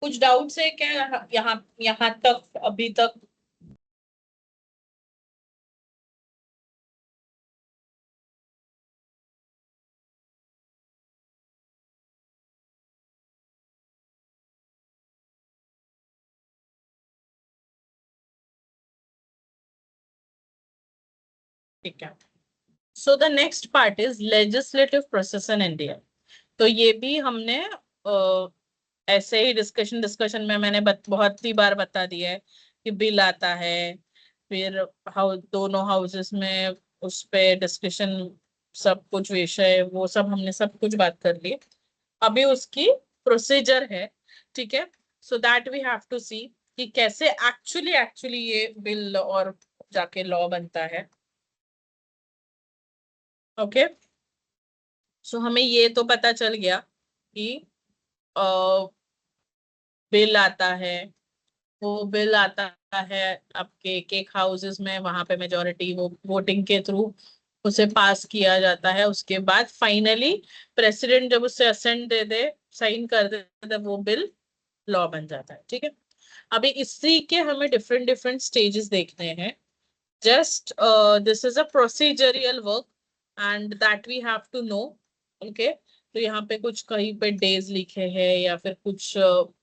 कुछ डाउट्स है क्या यहाँ यहाँ तक अभी तक? ठीक है। So the next part is legislative process in India. तो ये भी हमने ऐसे ही डिस्कशन डिस्कशन में मैंने बहुत ही बार बता दिया है कि बिल आता है, फिर दोनों हाउसेस में उस पे डिस्कशन, सब कुछ विषय वो सब हमने सब कुछ बात कर ली। अभी उसकी प्रोसीजर है, ठीक है। So that we have to see कि कैसे एक्चुअली एक्चुअली ये बिल और जाके लॉ बनता है। ओके। सो हमें ये तो पता चल गया कि बिल आता है, वो बिल आता है आपके एक एक हाउसेस में, वहां पे मेजोरिटी वो वोटिंग के थ्रू उसे पास किया जाता है। उसके बाद फाइनली प्रेसिडेंट जब उसे असेंट दे दे, साइन कर दे, तब वो बिल लॉ बन जाता है, ठीक है। अभी इसी के हमें डिफरेंट डिफरेंट स्टेजेस देखने हैं। Just this is a procedural work and that we have to know. Okay. तो यहाँ पे कुछ कहीं पे डेज लिखे हैं या फिर कुछ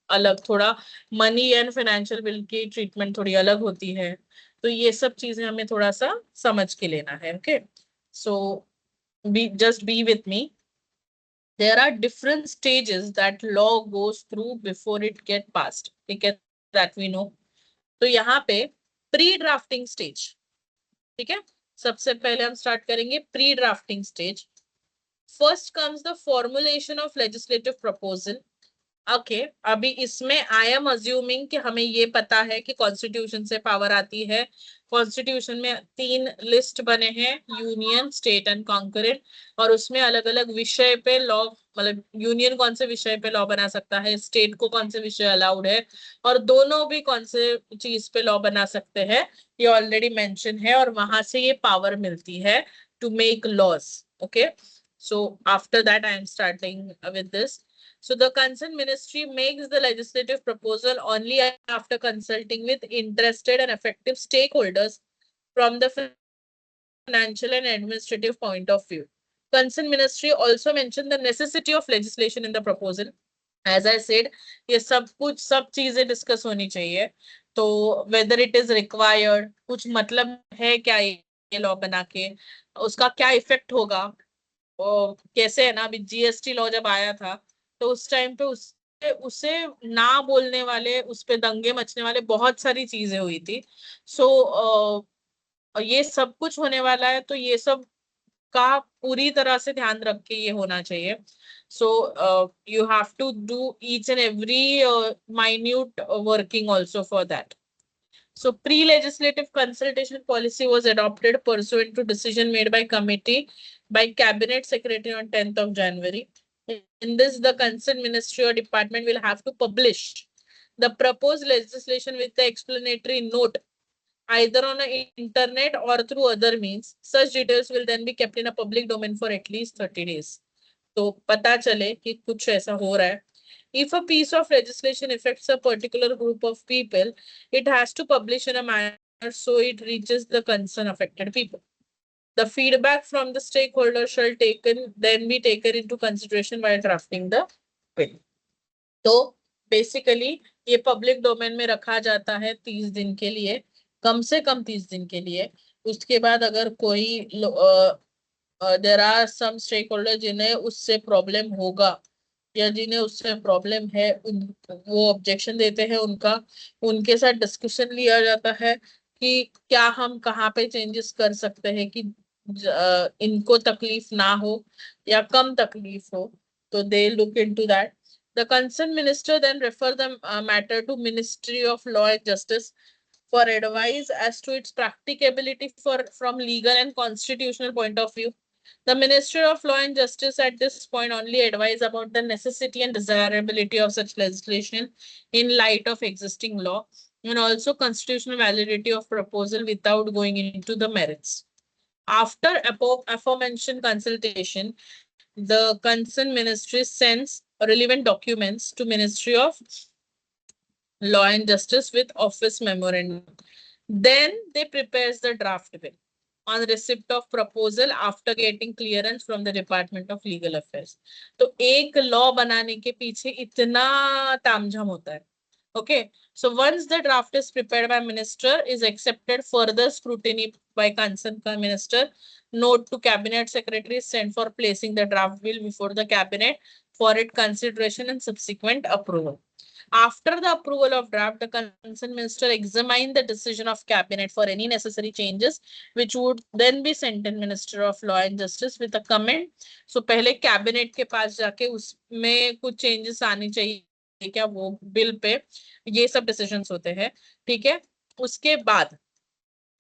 अलग थोड़ा, मनी एंड फाइनेंशियल बिल की ट्रीटमेंट थोड़ी अलग होती है। तो ये सब चीजें हमें थोड़ा सा समझ के लेना है। Okay. So be just be with me. There are different stages that law goes through before it get passed, ठीक है, that we know. तो यहाँ पे प्री ड्राफ्टिंग स्टेज, ठीक है। सबसे पहले हम स्टार्ट करेंगे pre drafting stage. First comes the formulation of legislative proposal. Okay. अभी इसमें आई एम अज्यूमिंग कि हमें ये पता है कि कॉन्स्टिट्यूशन से पावर आती है। कॉन्स्टिट्यूशन में 3 लिस्ट बने हैं, यूनियन, स्टेट एंड कॉन्करेंट, और उसमें अलग अलग विषय पे लॉ, मतलब यूनियन कौन से विषय पे लॉ बना सकता है, स्टेट को कौन से विषय अलाउड है, और दोनों भी कौन से चीज पे लॉ बना सकते हैं, ये ऑलरेडी मेंशन है, और वहां से ये पावर मिलती है to make laws. Okay. So after that I am starting with this. So the concerned ministry makes the legislative proposal only after consulting with interested and effective stakeholders from the financial and administrative point of view. Concerned ministry also mentioned the necessity of legislation in the proposal. As I said, ये सब कुछ सब चीजें discuss होनी चाहिए। तो whether it is required, कुछ मतलब है क्या ये लॉ बना के, उसका क्या इफेक्ट होगा, कैसे है ना, अभी जीएसटी लॉ जब आया था तो उस टाइम पे उसे उसे ना बोलने वाले, उस पे दंगे मचने वाले, बहुत सारी चीजें हुई थी। सो ये सब कुछ होने वाला है, तो ये सब का पूरी तरह से ध्यान रख के ये होना चाहिए। So you have to do each and every minute working also for that. So pre-legislative consultation policy was adopted pursuant to decision made by committee by Cabinet Secretary on 10th of January. In this, the concerned ministry or department will have to publish the proposed legislation with the explanatory note either on the internet or through other means. Such details will then be kept in a public domain for at least 30 days. तो पता चले कि कुछ ऐसा हो रहा है. If a piece of legislation affects a particular group of people, it has to publish in a manner so it reaches the concerned affected people. The feedback from the stakeholders shall then be taken into consideration while drafting the bill. तो basically ये public domain में रखा जाता है 30 दिन के लिए, कम से कम 30 दिन के लिए. उसके बाद अगर कोई there are some stakeholder जिन्हें उससे प्रॉब्लम होगा या जिन्हें उससे प्रॉब्लम है, वो ऑब्जेक्शन देते हैं, उनके साथ डिस्कशन लिया जाता है कि क्या हम कहाँ पे चेंजेस कर सकते हैं कि इनको तकलीफ ना हो या कम तकलीफ हो. तो they look into that. The concerned minister then refer the matter to Ministry of Law and Justice for advice as to its practicability from legal and constitutional point of view. The Ministry of Law and Justice at this point only advise about the necessity and desirability of such legislation in light of existing law, and also constitutional validity of proposal without going into the merits. After aforementioned consultation, the concerned ministry sends relevant documents to Ministry of Law and Justice with office memorandum. Then they prepares the draft bill on receipt of proposal after getting clearance from the Department of Legal Affairs. तो एक law बनाने के पीछे इतना तामझाम होता है. Okay, so once the draft is prepared by minister, is accepted further scrutiny by concerned minister. Note to cabinet secretary sent for placing the draft bill before the cabinet for its consideration and subsequent approval. After the approval of draft, the concerned minister examine the decision of cabinet for any necessary changes, which would then be sent to Minister of Law and Justice with a comment. So पहले cabinet के पास जाके उसमें कुछ changes आनी चाहिए क्या वो bill pay, ये सब decisions होते हैं. ठीक है. उसके बाद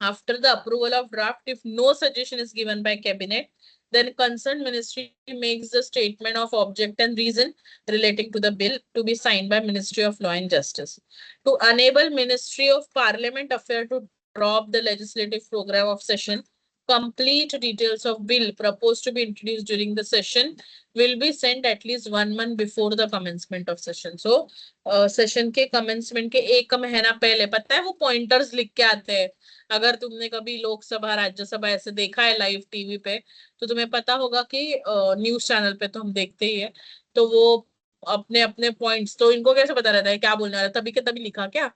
after the approval of draft, if no suggestion is given by cabinet, then concerned ministry makes the statement of object and reason relating to the bill to be signed by Ministry of Law and Justice. To enable Ministry of Parliament Affairs to drop the legislative program of session, complete details of bill proposed to be introduced during the session will be sent at least 1 month before the commencement of session. So, session के commencement के एक महीना पहले, पता है वो pointers लिख के आते हैं. अगर तुमने कभी लोकसभा राज्यसभा ऐसे देखा है लाइव टीवी पे, तो तुम्हें पता होगा कि न्यूज चैनल पे तो हम देखते ही है, तो वो अपने अपने पॉइंट्स, तो इनको कैसे पता रहता है क्या बोलने वाला, तभी के तभी लिखा क्या.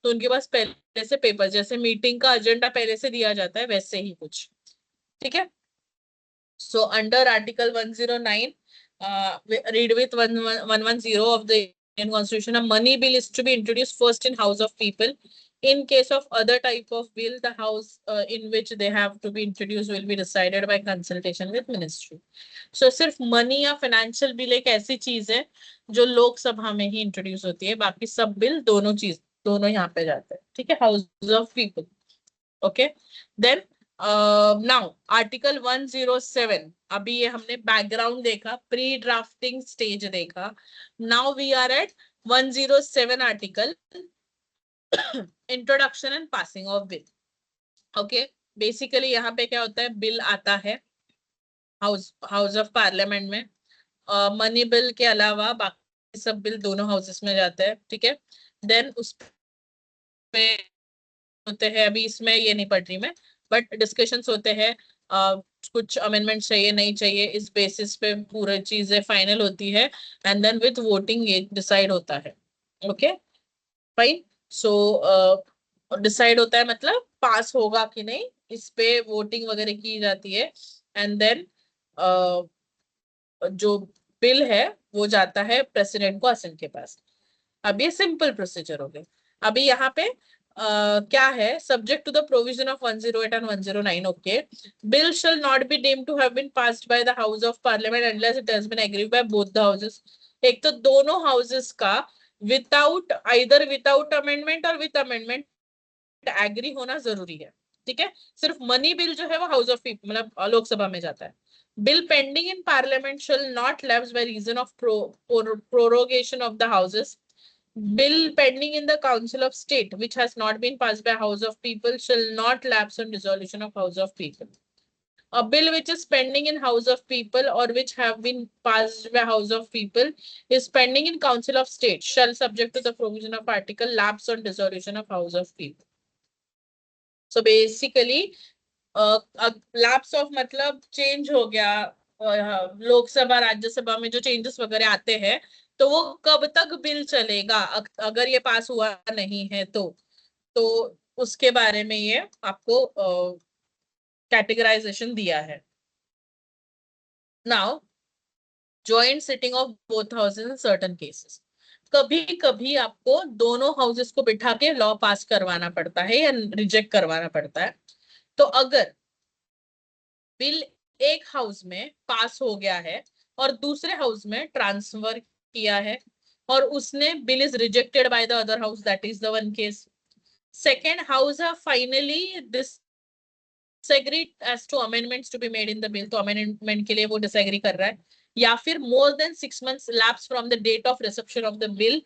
तो उनके पास पहले से पेपर, जैसे मीटिंग का एजेंडा पहले से दिया जाता है वैसे ही कुछ. ठीक है. So under article 109 read with 110 of the Indian Constitution, a money bill is to be introduced first in House of People. In case of other type of bill, the house in which they have to be introduced will be decided by consultation with ministry. So सिर्फ money या financial bill एक ऐसी चीज है जो लोकसभा में ही introduce होती है, बाकी सब बिल दोनों यहाँ पे जाते हैं. ठीक है. House of People. Okay. Then now article 107, अभी ये हमने बैकग्राउंड देखा, प्री ड्राफ्टिंग स्टेज देखा. Now we are at 107 article, introduction and passing of bill. Okay. Basically यहाँ पे क्या होता है, बिल आता है हाउस ऑफ पार्लियामेंट में. मनी बिल के अलावा बाकी सब बिल दोनों हाउसेस में जाते हैं. ठीक है. देन उस पे होते हैं, अभी इसमें ये नहीं पढ़ रही मैं, बट डिस्कशंस होते हैं, कुछ अमेंडमेंट चाहिए नहीं चाहिए, इस बेसिस पे पूरी चीजें फाइनल होती है एंड देन विद वोटिंग ये डिसाइड होता है. Okay fine. सो डिसाइड होता है मतलब पास होगा कि नहीं, इस पे वोटिंग वगैरह की जाती है एंड देन जो बिल है वो जाता है प्रेसिडेंट को असेंट के पास. अब ये सिंपल प्रोसीजर हो गए. अभी यहाँ पे क्या है, subject to the provision of 108 and 109. Okay. Bill shall not be deemed to have been passed by the house of parliament unless it has been agreed by both the houses. एक तो दोनों हाउसेस का without amendment और with amendment agree होना जरूरी है. ठीक है. सिर्फ मनी बिल जो है वो हाउस ऑफ पीपल मतलब लोकसभा में जाता है. Bill pending in parliament shall not lapse by reason of prorogation of the houses. Bill pending in the Council of State which has not been passed by House of People shall not lapse on dissolution of House of People. A bill which is pending in House of People or which have been passed by House of People is pending in Council of State shall subject to the provision of article lapse on dissolution of House of People. So basically lapse of मतलब change हो गया, लोकसभा राज्यसभा में जो changes वगैरह आते हैं तो वो कब तक बिल चलेगा अगर ये पास हुआ नहीं है तो उसके बारे में ये आपको कैटेगराइजेशन दिया है. Now joint sitting of both houses in certain cases. कभी कभी आपको दोनों हाउसेस को बिठा के लॉ पास करवाना पड़ता है या रिजेक्ट करवाना पड़ता है. तो अगर बिल एक हाउस में पास हो गया है और दूसरे हाउस में ट्रांसफर किया है और उसने bill is rejected by the other house, that is the one case. Second house have finally disagreed as to amendments to be made in the bill, तो अमेंडमेंट के लिए वो डिसएग्री कर रहा है, या फिर more than 6 months lapse from the date of reception of the bill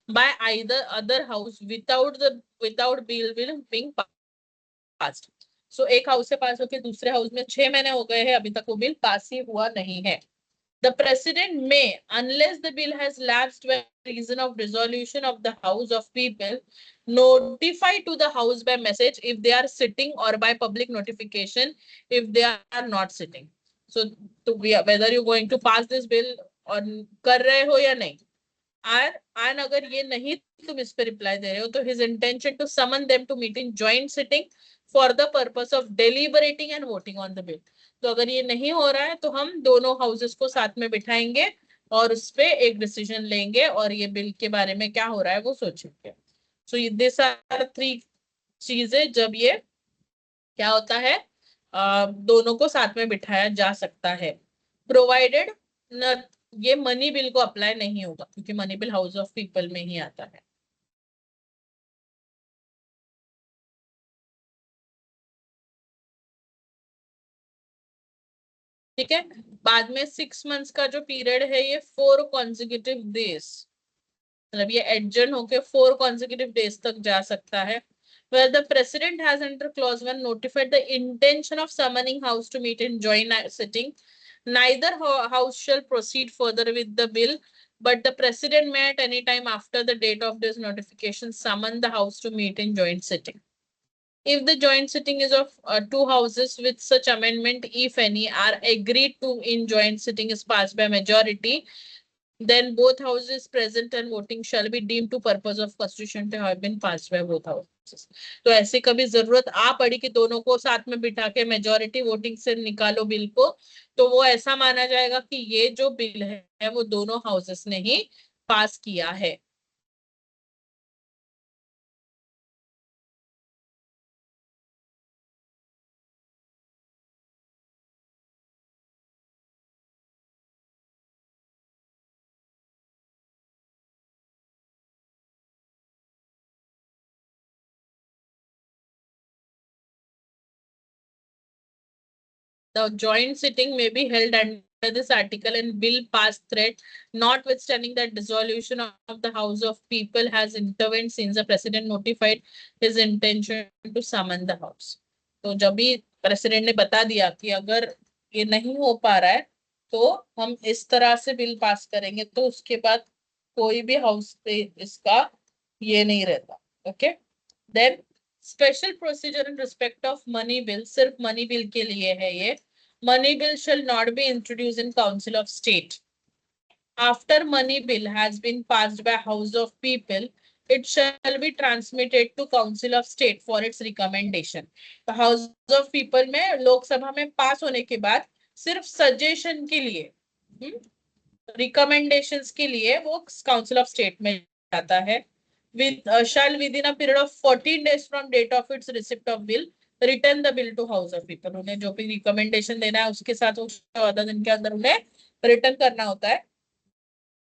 by either other house without bill being passed. So एक हाउस से पास होकर दूसरे हाउस में 6 महीने हो गए हैं, अभी तक वो बिल पास ही हुआ नहीं है. The president may, unless the bill has lapsed by reason of dissolution of the House of People, notify to the House by message if they are sitting or by public notification if they are not sitting. So, whether you're going to pass this bill or कर रहे हो या नहीं, and अगर ये नहीं तुम इस पे रिप्लाई दे रहे हो तो his intention to summon them to meet in joint sitting for the purpose of deliberating and voting on the bill. तो अगर ये नहीं हो रहा है तो हम दोनों हाउसेस को साथ में बिठाएंगे और उस पे एक डिसीजन लेंगे और ये बिल के बारे में क्या हो रहा है वो सोचेंगे. सो दिस आर 3 चीजें जब ये क्या होता है, दोनों को साथ में बिठाया जा सकता है, प्रोवाइडेड ये मनी बिल को अप्लाई नहीं होगा क्योंकि money bill house of people में ही आता है. ठीक है. बाद में 6 मंथ्स का जो पीरियड है ये 4 कॉन्जिक्यूटिव डेज, मतलब ये एडजर्न होके 4 कॉन्जिक्यूटिव डेज तक जा सकता है. Where the president has under clause 1 notified the intention of summoning house to meet in joint sitting, neither house shall proceed further with the bill, but the president may at any time after the date of this notification summon the house to meet in joint sitting. If the joint sitting is of 2 houses with such amendment, if any, are agreed to in joint sitting is passed by majority, then both houses present and voting shall be deemed to purpose of constitution to have been passed by both houses. तो ऐसे कभी जरूरत आ पड़ी कि दोनों को साथ में बिठा के मेजोरिटी वोटिंग से निकालो बिल को, तो वो ऐसा माना जाएगा कि ये जो बिल है वो दोनों हाउसेस ने ही पास किया है. The joint sitting may be held under this article and bill passed threat, notwithstanding that dissolution of the House of People has intervened since the president notified his intention to summon the House. तो जब भी president ने बता दिया कि अगर ये नहीं हो पा रहा है तो हम इस तरह से बिल पास करेंगे, तो उसके बाद कोई भी हाउस पे इसका ये नहीं रहता. Okay. Then special procedure in respect of money bill, सिर्फ मनी बिल के लिए है ये. Money bill shall not be introduced in Council of State. After money bill has been passed by House of People, it shall be transmitted to Council of State for its recommendation. तो House of People में लोकसभा में पास होने के बाद सिर्फ suggestion के लिए, recommendations के लिए वो काउंसिल ऑफ स्टेट में जाता है. Shall within a period of 14 days from date of its receipt of bill return the bill to house of people. उन्हें जो भी रिकमेंडेशन देना है उसके साथ 14 दिन के अंदर उन्हें रिटर्न करना होता है.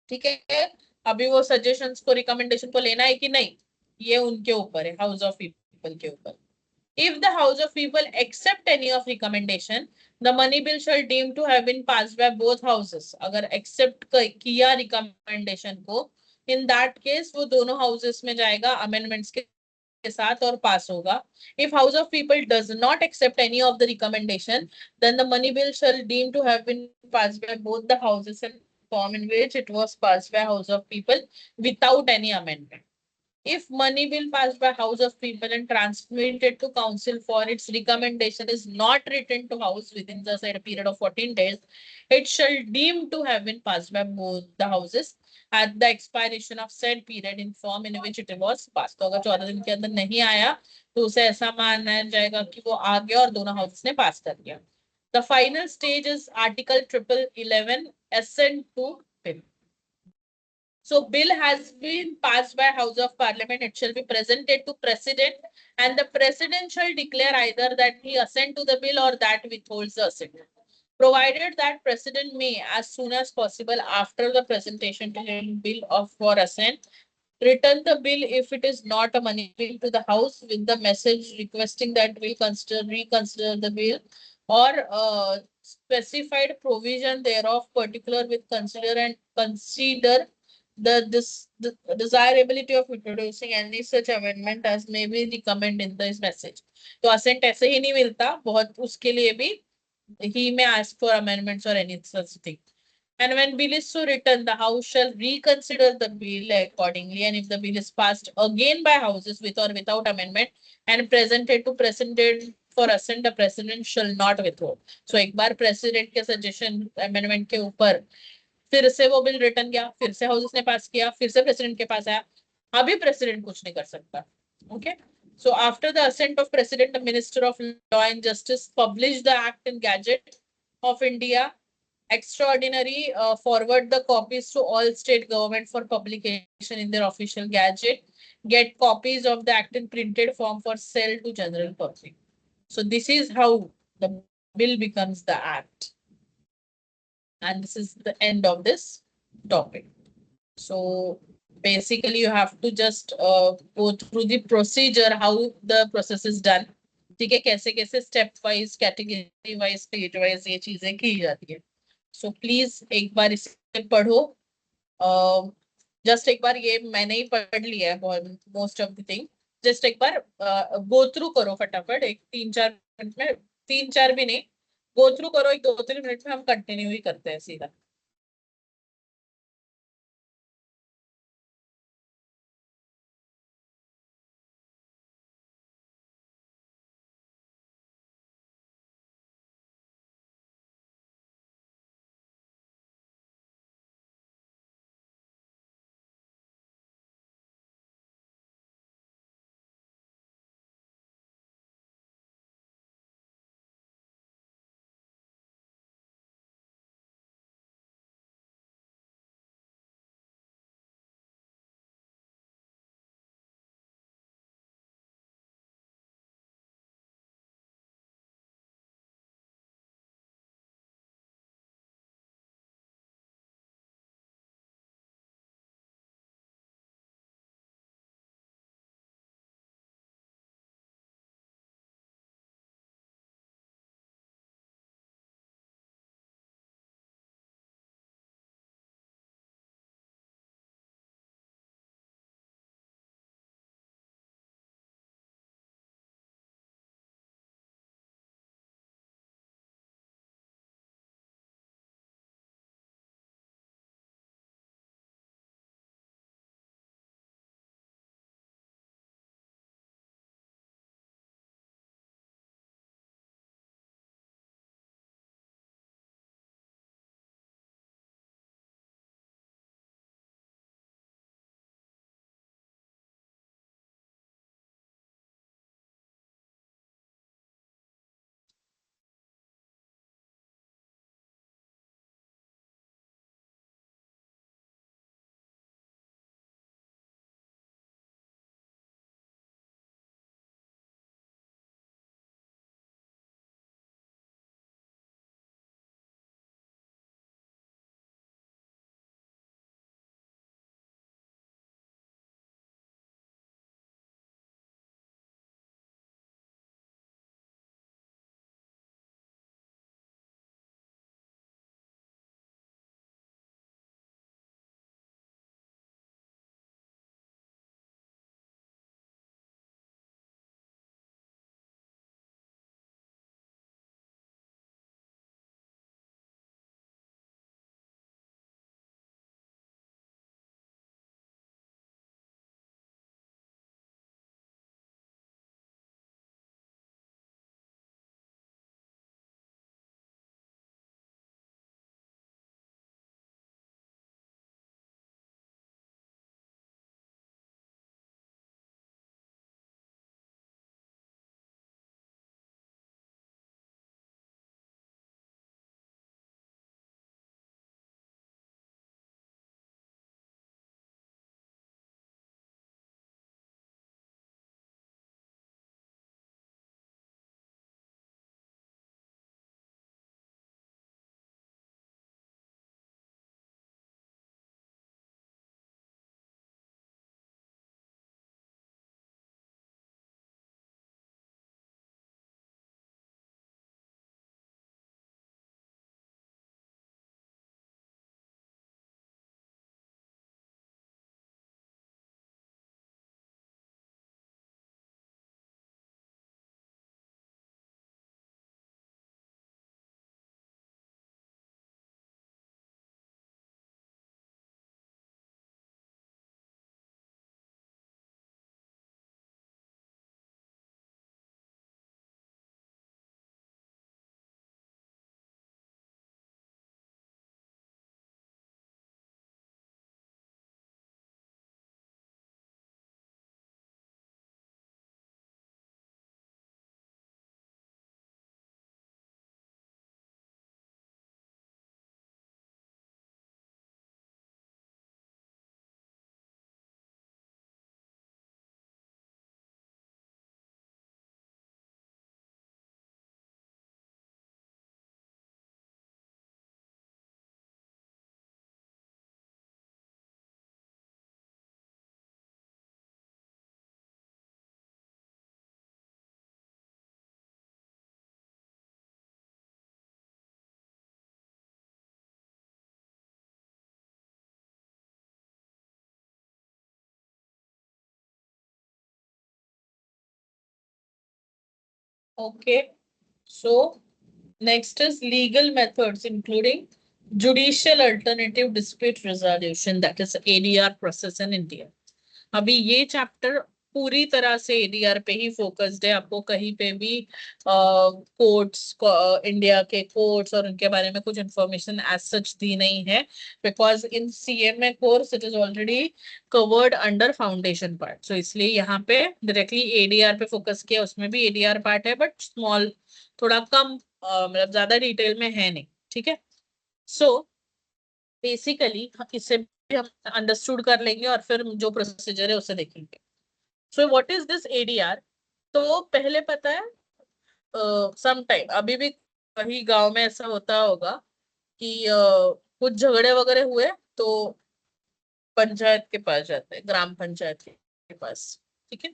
ठीक है. अभी वो सजेशंस को रिकमेंडेशन को लेना है कि नहीं ये उनके ऊपर है, हाउस ऑफ पीपल के ऊपर. If the House of People accept any of recommendation, the money bill shall deem to have been passed by both houses. अगर accept किया recommendation को, in that case वो दोनों houses में जाएगा amendments के साथ और पास होगा. If House of People does not accept any of the recommendation, then the money bill shall deem to have been passed by both the houses in form in which it was passed by House of People without any amendment. If money bill passed by House of People and transmitted to Council for its recommendation is not returned to House within the said period of 14 days, it shall deem to have been passed by both the houses at the expiration of said period in form in which it was passed. तो अगर 14 दिन के अंदर नहीं आया तो उसे ऐसा माना जाएगा कि वो आ गया और दोनों हाउसेस ने पास कर दिया. The final stage is Article 1111 assent to bill. So bill has been passed by House of Parliament. It shall be presented to President, and the President shall declare either that he assent to the bill or that withholds the assent. Provided that President may, as soon as possible after the presentation to him bill of for assent, return the bill if it is not a money bill to the House with the message requesting that we reconsider the bill or specified provision thereof particular with consider the desirability of introducing any such amendment as may be recommended in this message. तो assent ऐसे ही नहीं मिलता, बहुत उसके लिए भी he may ask for amendments or any such thing. And when bill is so written, the House shall reconsider the bill accordingly, and if the bill is passed again by Houses with or without amendment and presented to President for assent, the President shall not withhold. So एक बार President के suggestion amendment के ऊपर फिर से वो bill return गया, फिर से हाउसेस ने पास किया, फिर से प्रेसिडेंट के पास आया, अभी प्रेसिडेंट कुछ नहीं कर सकता. Okay. So after the assent of President, the Minister of Law and Justice published the Act in Gazette of India. Extraordinary, forward the copies to all state government for publication in their official gadget. Get copies of the act in printed form for sale to general public. So this is how the bill becomes the act. And this is the end of this topic. So basically you have to just go through the procedure, how the process is done. ठीक है, कैसे कैसे step wise, category wise, stage wise ये चीजें की जाती है. So please एक बार इसे पढ़ो. जस्ट एक बार, ये मैंने ही पढ़ लिया है most of the thing. Just एक बार गो थ्रू करो फटाफट, एक 3-4 मिनट में. 3-4 भी नहीं, गो थ्रू करो, एक 2-3 मिनट में हम कंटिन्यू ही करते हैं सीधा. Okay. So next is legal methods, including judicial alternative dispute resolution, that is ADR process in India. अभी ये चैप्टर पूरी तरह से एडीआर पे ही फोकस्ड है। आपको कहीं पे भी कोर्ट्स इंडिया के कोर्ट्स और उनके बारे में कुछ इंफॉर्मेशन एज सच दी नहीं है, because in CMA course it is already covered under foundation part. So इसलिए यहाँ पे डायरेक्टली एडीआर पे फोकस किया, उसमें भी एडीआर पार्ट है बट स्मॉल, थोड़ा कम, मतलब ज्यादा डिटेल में है नहीं। ठीक है। सो बेसिकली इससे भी हम अंडरस्टूड कर लेंगे और फिर जो प्रोसीजर है उसे देखेंगे। So what is this ADR? तो पहले पता है, सम टाइम अभी भी कहीं गांव में ऐसा होता होगा कि कुछ झगड़े वगैरह हुए तो पंचायत के पास जाते हैं, ग्राम पंचायत के पास। ठीक है।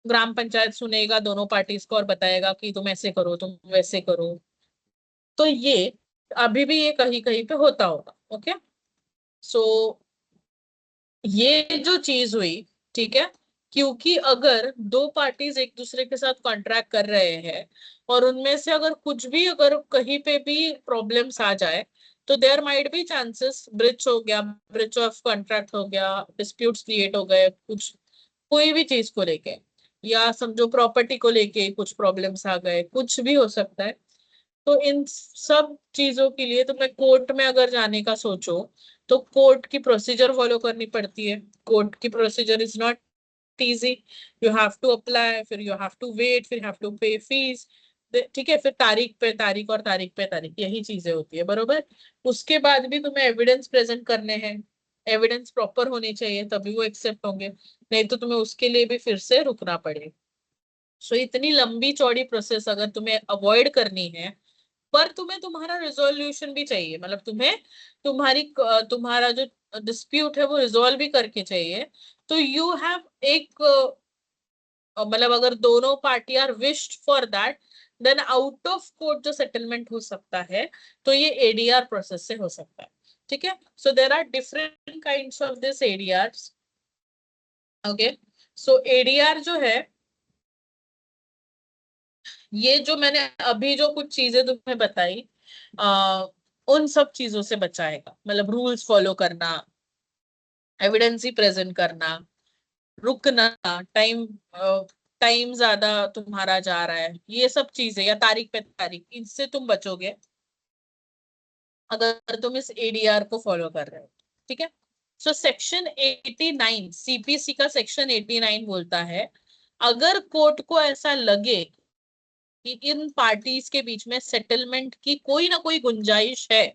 ग्राम पंचायत सुनेगा दोनों पार्टीज को और बताएगा कि तुम ऐसे करो, तुम वैसे करो। तो ये अभी भी ये कहीं कहीं पे होता होगा। ओके। सो ये जो चीज हुई, ठीक है, क्योंकि अगर दो पार्टीज एक दूसरे के साथ कॉन्ट्रैक्ट कर रहे हैं और उनमें से अगर कुछ भी, अगर कहीं पे भी प्रॉब्लम्स आ जाए तो there might be chances breach हो गया, ब्रिच ऑफ कॉन्ट्रैक्ट हो गया, डिस्प्यूट्स क्रिएट हो गए, कुछ कोई भी चीज को लेके, या समझो प्रॉपर्टी को लेके कुछ प्रॉब्लम्स आ गए, कुछ भी हो सकता है। तो इन सब चीजों के लिए तुम्हें कोर्ट में अगर जाने का सोचो तो कोर्ट की प्रोसीजर फॉलो करनी पड़ती है। कोर्ट की procedure is not easy. You have to apply, फिर यू हैव टू वेट, फिर हैव टू पे फीस। ठीक है, फिर तारीख पे तारीख और तारीख पे तारीख, यही चीजें होती है, बरोबर। उसके बाद भी तुम्हें एविडेंस प्रेजेंट करने हैं, एविडेंस प्रॉपर होने चाहिए तभी वो एक्सेप्ट होंगे, नहीं तो तुम्हें उसके लिए भी फिर से रुकना पड़ेगा। सो इतनी लंबी चौड़ी प्रोसेस अगर तुम्हें अवॉइड करनी है, पर तुम्हें तुम्हारा रिजोल्यूशन भी चाहिए, मतलब तुम्हें तुम्हारा जो डिस्प्यूट है वो रिजोल्व भी करके चाहिए, तो यू हैव एक मतलब अगर दोनों party are wished for that, then out of court जो सेटलमेंट हो सकता है तो ये एडीआर प्रोसेस से हो सकता है। ठीक है। So there are different kinds of this ADR. Okay. So ADR जो है, ये जो मैंने अभी जो कुछ चीजें तुम्हें बताई, उन सब चीजों से बचाएगा, मतलब रूल्स फॉलो करना, एविडेंस ही प्रेजेंट करना, रुकना, टाइम टाइम ज्यादा तुम्हारा जा रहा है, ये सब चीजें, या तारीख पे तारीख, इनसे तुम बचोगे अगर तुम इस एडीआर को फॉलो कर रहे हो। ठीक है। सो सेक्शन 89 सीपीसी का सेक्शन 89 बोलता है, अगर कोर्ट को ऐसा लगे कि इन पार्टीज के बीच में सेटलमेंट की कोई ना कोई गुंजाइश है,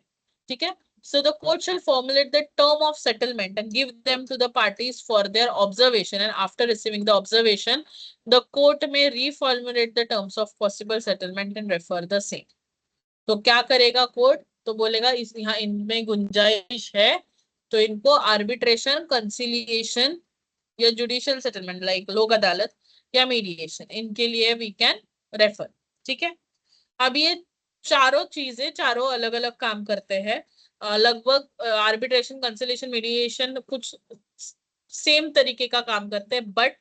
ठीक है, so the court shall formulate the term of settlement and give them to the parties for their observation, and after receiving the observation the court may reformulate the terms of possible settlement and refer the same। तो क्या करेगा court? तो बोलेगा इस यहाँ इनमें गुंजाइश है तो इनको आर्बिट्रेशन, कंसिलिएशन या जुडिशियल सेटलमेंट लाइक लोक अदालत या मीडिएशन, इनके लिए वी कैन रेफर। ठीक है। अब ये चारों चीजें, चारों अलग अलग काम करते हैं, लगभग आर्बिट्रेशन, कंसिलेशन, मीडिएशन कुछ सेम तरीके का काम करते हैं, but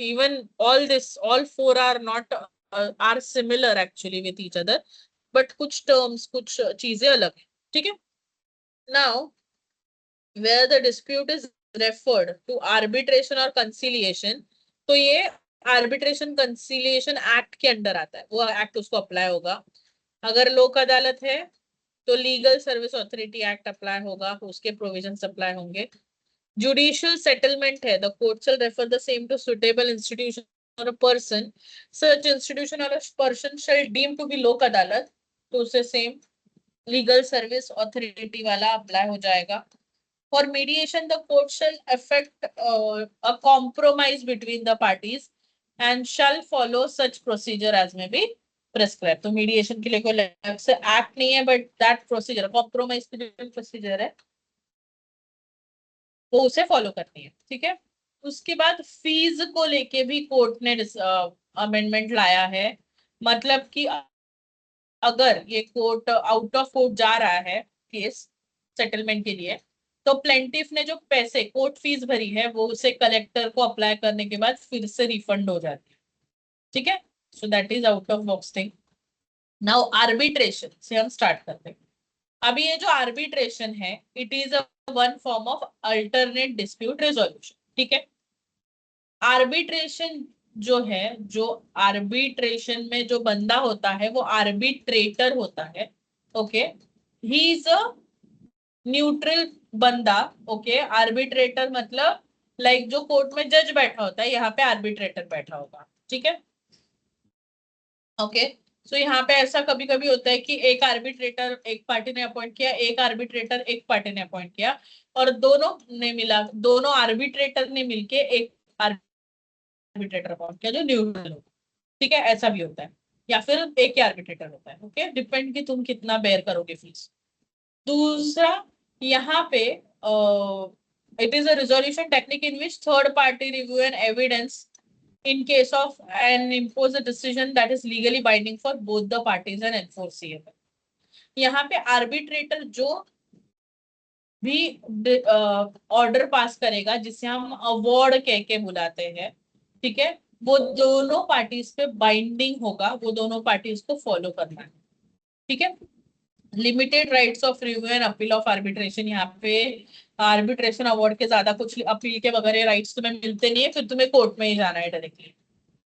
even all four are not are similar actually with each other, but कुछ टर्म्स, कुछ चीजें अलग है। ठीक है। Now where the dispute is referred to arbitration or conciliation, तो ये आर्बिट्रेशन कंसिलिएशन एक्ट के अंडर आता है, वो एक्ट उसको अप्लाई होगा। अगर लोक अदालत है तो legal service authority act apply होगा, उसके प्रोविजंस अप्लाई होंगे। जुडिशियल सेटलमेंट है, the court shall refer the same to suitable institution और अ पर्सन, सच इंस्टीट्यूशन और a person shall deem to be Lok Adalat, तो उसे सेम लीगल सर्विस अथॉरिटी वाला apply हो जाएगा। For mediation, the court shall effect a compromise between the parties and shall follow such procedure as may be prescribed। तो mediation के लिए कोई अलग से एक्ट नहीं है, बट दैट प्रोसीजर, कॉम्प्रोमाइज की जो प्रोसीजर है वो उसे फॉलो करनी है। ठीक है। उसके बाद फीस को लेके भी कोर्ट ने अमेंडमेंट लाया है, मतलब कि अगर ये कोर्ट आउट ऑफ कोर्ट जा रहा है केस सेटलमेंट के लिए, तो प्लेंटिफ ने जो पैसे कोर्ट फीस भरी है वो उसे कलेक्टर को अप्लाई करने के बाद फिर से रिफंड हो जाती है। ठीक है, so that is out of box thing. Now arbitration से हम स्टार्ट करते हैं। अभी ये जो आर्बिट्रेशन है, it is a one form of alternate dispute resolution. ठीक है, आर्बिट्रेशन जो है, जो आर्बिट्रेशन में जो बंदा होता है वो आर्बिट्रेटर होता है। Okay, he is a neutral बंदा। ओके, आर्बिट्रेटर मतलब लाइक जो कोर्ट में जज बैठा होता है, यहाँ पे आर्बिट्रेटर बैठा होगा। ठीक है, ओके। सो यहाँ पे ऐसा कभी कभी होता है कि एक आर्बिट्रेटर एक पार्टी ने अपॉइंट किया, एक आर्बिट्रेटर एक पार्टी ने अपॉइंट किया, और दोनों आर्बिट्रेटर ने मिलके एक आर्बिट्रेटर अपॉइंट किया जो न्यूट्रल हो। ठीक है, ऐसा भी होता है, या फिर एक ही आर्बिट्रेटर होता है। ओके, डिपेंड कि तुम कितना बेयर करोगे फीस। दूसरा, यहाँ पे it is a resolution technique in which third party review and evidence in case of and impose a decision that is legally binding for both the parties and enforceable। यहाँ पे arbitrator जो भी order pass करेगा, जिसे हम award कह के बुलाते हैं, ठीक है, वो दोनों पार्टीज पे बाइंडिंग होगा, वो दोनों पार्टीज को फॉलो करना है। ठीक है, limited rights of review and appeal of arbitration. यहाँ पे आर्बिट्रेशन अवार्ड के ज्यादा कुछ अपील के वगैरह राइट्स तुम्हें मिलते नहीं है, फिर तुम्हें कोर्ट में ही जाना है directly.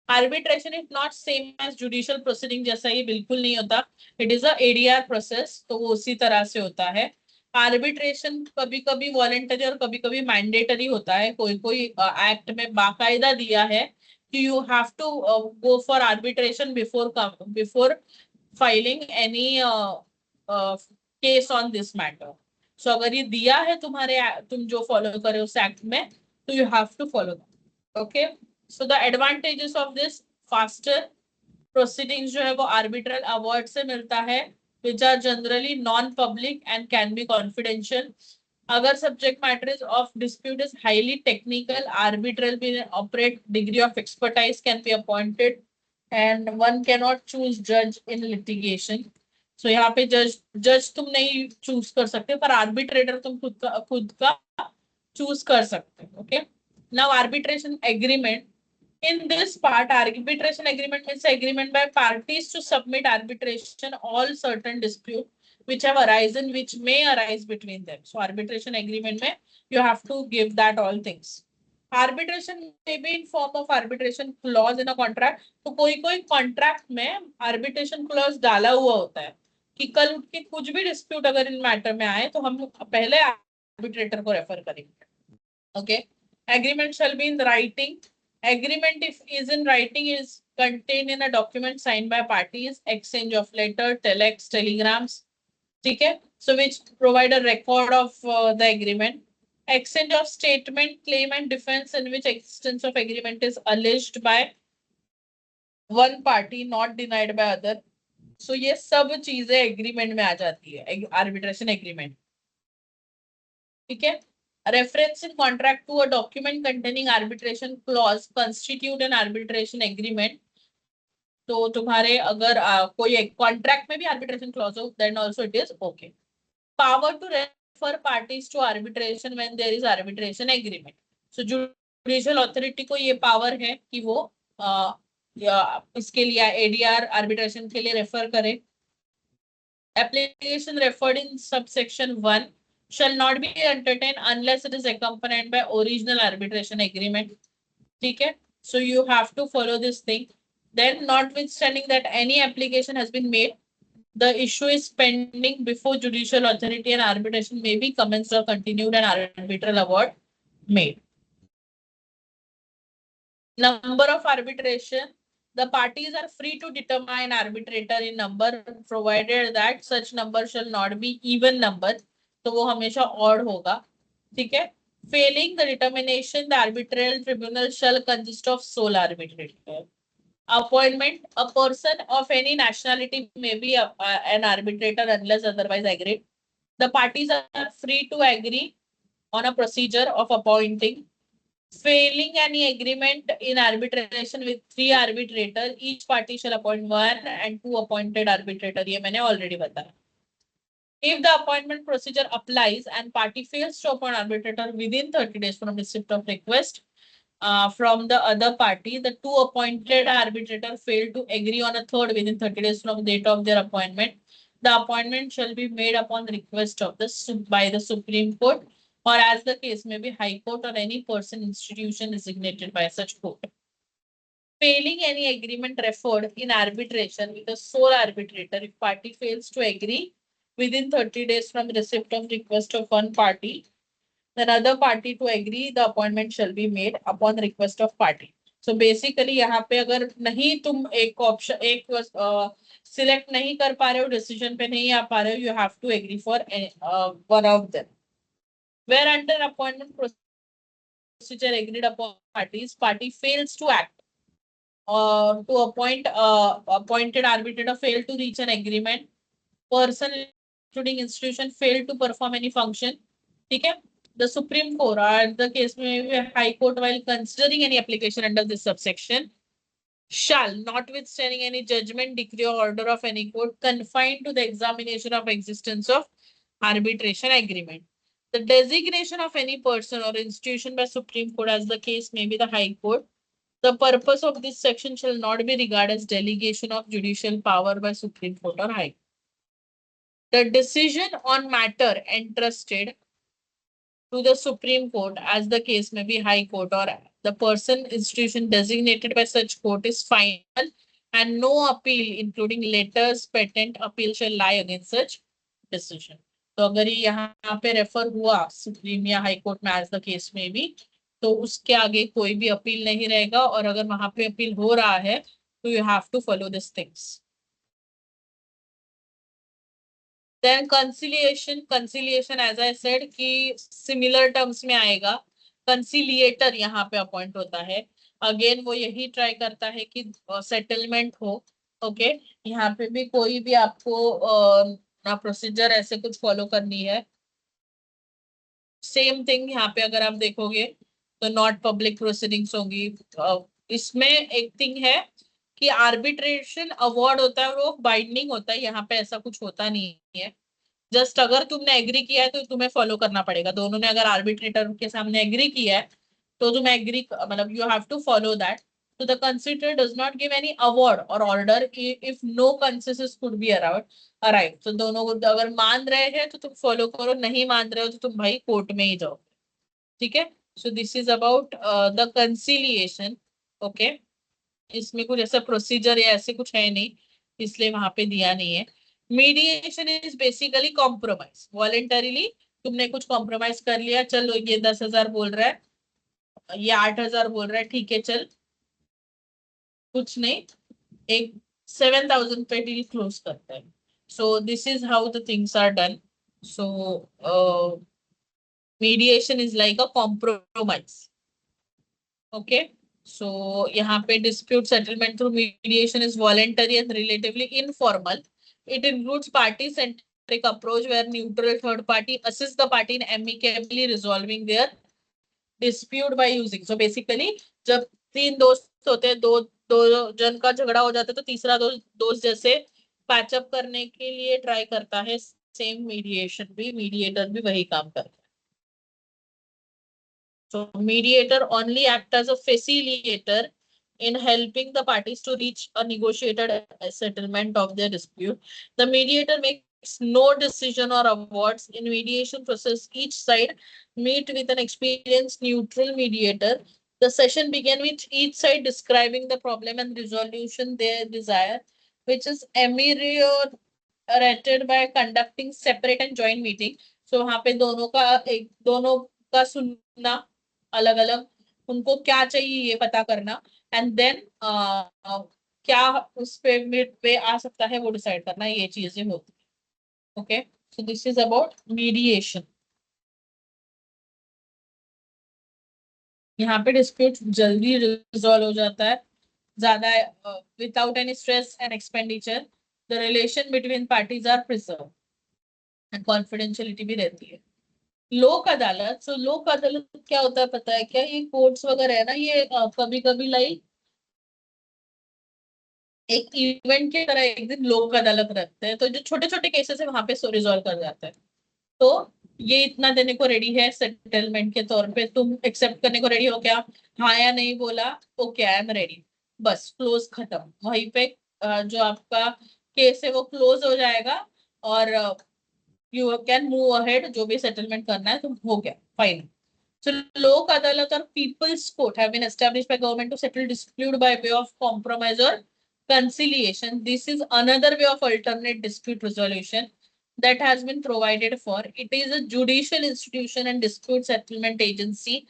Arbitration is not same as judicial proceeding, जैसा ये बिल्कुल नहीं होता। It is a ADR process, तो वो उसी तरह से होता है। आर्बिट्रेशन कभी कभी वॉलेंटरी और कभी कभी मैंडेटरी होता है। कोई कोई एक्ट में बाकायदा दिया है कि you have to go for arbitration before filing any case on this matter. So अगर ये दिया है तुम्हारे, तुम जो फॉलो करे उस एक्ट में, तो you have to follow. Okay, so the advantages of this, faster proceedings जो है वो आर्बिट्रल अवार्ड से मिलता है, which are generally non public and can be confidential. अगर subject matter is of dispute is highly technical, arbitral भी operate degree of expertise can be appointed and one can not choose जज in litigation. सो यहाँ पे जज तुम नहीं choose कर सकते, पर आर्बिट्रेटर तुम खुद का चूज कर सकते हो। Okay, now arbitration agreement. In this part, arbitration agreement means agreement by parties to submit arbitration all certain dispute which have arisen, which may arise between them. So arbitration agreement में you have to give that all things. Arbitration may be in form of arbitration clause in a contract. तो कोई कोई contract में arbitration clause डाला हुआ होता है कि कल उठ के कुछ भी dispute अगर इन मैटर में आए तो हम पहले arbitrator को रेफर करेंगे। Okay, agreement shall be in writing. Agreement, if is in writing, is contained in a document signed by parties, exchange of letter, telex, telegrams, ठीक है, so which provide a record of the agreement. Exchange of statement, claim and defense, in which existence of agreement is alleged by one party, not denied by other. So ये सब चीजें agreement में आ जाती है, arbitration agreement. ठीक है, reference in contract to a document containing arbitration clause constitute an arbitration agreement। तो तुम्हारे अगर कोई एक कॉन्ट्रैक्ट में भी arbitration clause हो, then also it is okay। Power to refer parties to arbitration when there is arbitration agreement। So judicial authority को ये पावर है कि वो या इसके लिए एडीआर आर्बिट्रेशन के लिए रेफर करे। Application referred in subsection 1 shall not be entertained unless it is accompanied by original arbitration agreement। ठीक है, so you have to follow this thing। Then notwithstanding that any application has been made, the issue is pending before judicial authority and arbitration may be commenced or continued and arbitral award made। Number of arbitration, the parties are free to determine arbitrator in number provided that such number shall not be even number, तो वो हमेशा odd होगा। ठीक है, failing the determination, the arbitral tribunal shall consist of sole arbitrator। Appointment, a person of any nationality may be an arbitrator unless otherwise agreed। The parties are free to agree on a procedure of appointing। Failing any agreement in arbitration with 3 arbitrators, each party shall appoint 1 and 2 appointed arbitrator। ये मैंने already बताया। If the appointment procedure applies and party fails to appoint arbitrator within 30 days from receipt of request, from the other party, the two appointed arbitrator failed to agree on a third within 30 days from the date of their appointment, the appointment shall be made upon request of by the Supreme Court, or as the case may be, High Court or any person, institution designated by such court. Failing any agreement referred in arbitration with the sole arbitrator, if party fails to agree within 30 days from receipt of request of one party, then other party to agree, the appointment shall be made upon request of party. So basically यहाँ पे अगर नहीं तुम एक option एक select नहीं कर पा रहे हो, डिसीजन पे नहीं आ पा रहे हो, you have to agree for one of them. Where under appointment procedure agreed upon parties, party fails to act to appoint appointed arbitrator, fail to reach an agreement, person including institution failed to perform any function. ठीक है? The Supreme Court or the case may be High Court, while considering any application under this subsection, shall, notwithstanding any judgment, decree, or order of any court confined to the examination of existence of arbitration agreement, the designation of any person or institution by Supreme Court, as the case may be the High Court, the purpose of this section shall not be regarded as delegation of judicial power by Supreme Court or High Court. The decision on matter entrusted to the Supreme Court, as the case may be High Court, or the person, institution designated by such court is final, and no appeal, including letters patent appeal, shall lie against such decision. तो अगर ये यहाँ पे refer हुआ supreme या high court में, as the case में भी, तो उसके आगे कोई भी अपील नहीं रहेगा, और अगर वहां पे अपील हो रहा है तो you have to follow this things. Then conciliation as I said कि similar terms में आएगा. Conciliator यहाँ पे अपॉइंट होता है. अगेन वो यही ट्राई करता है कि सेटलमेंट हो. ओके, यहाँ पे भी कोई भी आपको प्रोसीजर ऐसे कुछ फॉलो करनी है. सेम थिंग यहाँ पे अगर आप देखोगे तो नॉट पब्लिक प्रोसीडिंग्स होंगी. इसमें एक थिंग है कि आर्बिट्रेशन अवार्ड होता है, वो बाइंडिंग होता है. यहाँ पे ऐसा कुछ होता नहीं है. जस्ट अगर तुमने एग्री किया है तो तुम्हें फॉलो करना पड़ेगा. दोनों ने अगर आर्बिट्रेटर के सामने एग्री किया है तो तुम्हें एग्री, मतलब you have to follow that. So the consider does not give any award or order if no consensus could be arrived. So दोनों को अगर मान रहे हैं तो तुम फॉलो करो, नहीं मान रहे हो तो तुम भाई कोर्ट में ही जाओ. ठीक है? So this is about the conciliation. Okay, इसमें कुछ ऐसा प्रोसीजर या ऐसे कुछ है नहीं, इसलिए वहां पे दिया नहीं है. Mediation is basically compromise. Voluntarily तुमने कुछ कॉम्प्रोमाइज कर लिया, चलो ये 10,000 बोल रहा है, ये 8,000 बोल रहा है, ठीक है चल, कुछ नहीं, एक 7,000 पे डील क्लोज करते हैं. So this is how the things are done. So mediation is like a compromise. Okay, so यहाँ पे dispute settlement through mediation is voluntary and relatively informal. It includes party-centric approach where neutral third party assists the party in amicably resolving their dispute by using. So basically जब तीन दोस्त होते हैं, दो जन का झगड़ा हो जाता है, तो तीसरा दोस्त जैसे पैचअप करने के लिए ट्राई करता है. सेम मीडिएटर भी वही काम करता है. So mediator only act as a facilitator in helping the parties to reach a negotiated settlement of their dispute. The mediator makes no decision or awards. In mediation process, each side meet with an experienced neutral mediator. The session begin with each side describing the problem and resolution they desire, which is ameliorated by conducting separate and joint meeting. So वहाँ पे दोनों का सुनना, अलग अलग उनको क्या चाहिए ये पता करना, एंड देन क्या उस पे मिड पे आ सकता है वो डिसाइड करना, ये चीजें होती है. Okay, so this is about mediation. यहाँ पे डिस्प्यूट जल्दी रिजॉल्व हो जाता है, ज्यादा without any stress and expenditure. The relation between parties are preserve and confidentiality भी रहती है. लोक अदालत. सो लोक अदालत क्या होता है पता है क्या? ये कोर्ट्स वगैरह है ना, ये कभी कभी लाइक एक इवेंट की तरह एक दिन लोक अदालत रखते हैं, तो जो छोटे छोटे केसेस है वहां पे रिजॉल्व कर जाते हैं. तो ये इतना देने को रेडी है सेटलमेंट के तौर पे, तुम एक्सेप्ट करने को रेडी हो क्या? हाँ या नहीं बोला, ओके आई एम रेडी, बस क्लोज, खत्म वहीं पे। जो आपका केस है वो क्लोज हो जाएगा, और यू कैन मूव अहेड, जो भी सेटलमेंट करना है तो हो गया, fine. So, Lok Adalat or People's Court have been established by government to settle dispute by way of compromise or conciliation. This is another way of alternate dispute resolution that has been provided for. It is a judicial institution and dispute settlement agency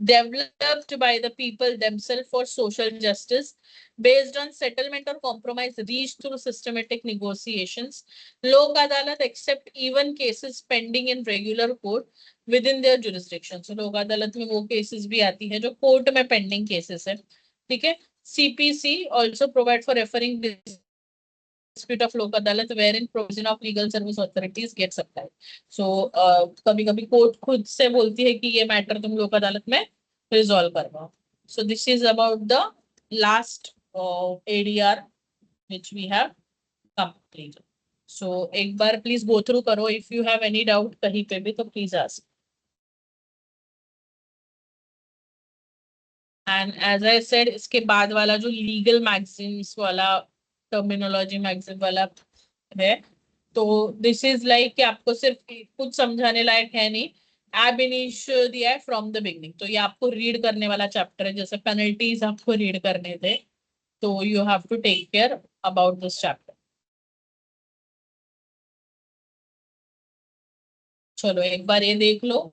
developed by the people themselves for social justice based on settlement or compromise reached through systematic negotiations. Lok Adalat accept even cases pending in regular court within their jurisdiction. So Lok Adalat में वो cases भी आती है जो court में pending cases है, ठीक है। CPC also provide for referring dispute of Lok Adalat where in provision of legal service authorities get सकता है। सो कभी कभी कोर्ट खुद से बोलती है कि ये मैटर तुम लोक अदालत में रिजॉल्व करवाओ। So this is about the last ADR which we have completed. So एक बार प्लीज गो थ्रू करो, if you have any doubt कहीं पे भी तो please ask. And as I said, इसके बाद वाला जो लीगल मैगजीन्स वाला, टर्मिनोलॉजी मैगजीन वाला है, तो दिस इज लाइक कि आपको सिर्फ कुछ समझाने लायक है नहीं, एब इनिशियो दिया है फ्रॉम द बिगनिंग, तो ये आपको रीड करने वाला चैप्टर है, जैसे पेनल्टीज आपको रीड करने थे, तो you have to take care about this chapter. चलो एक बार ये देख लो।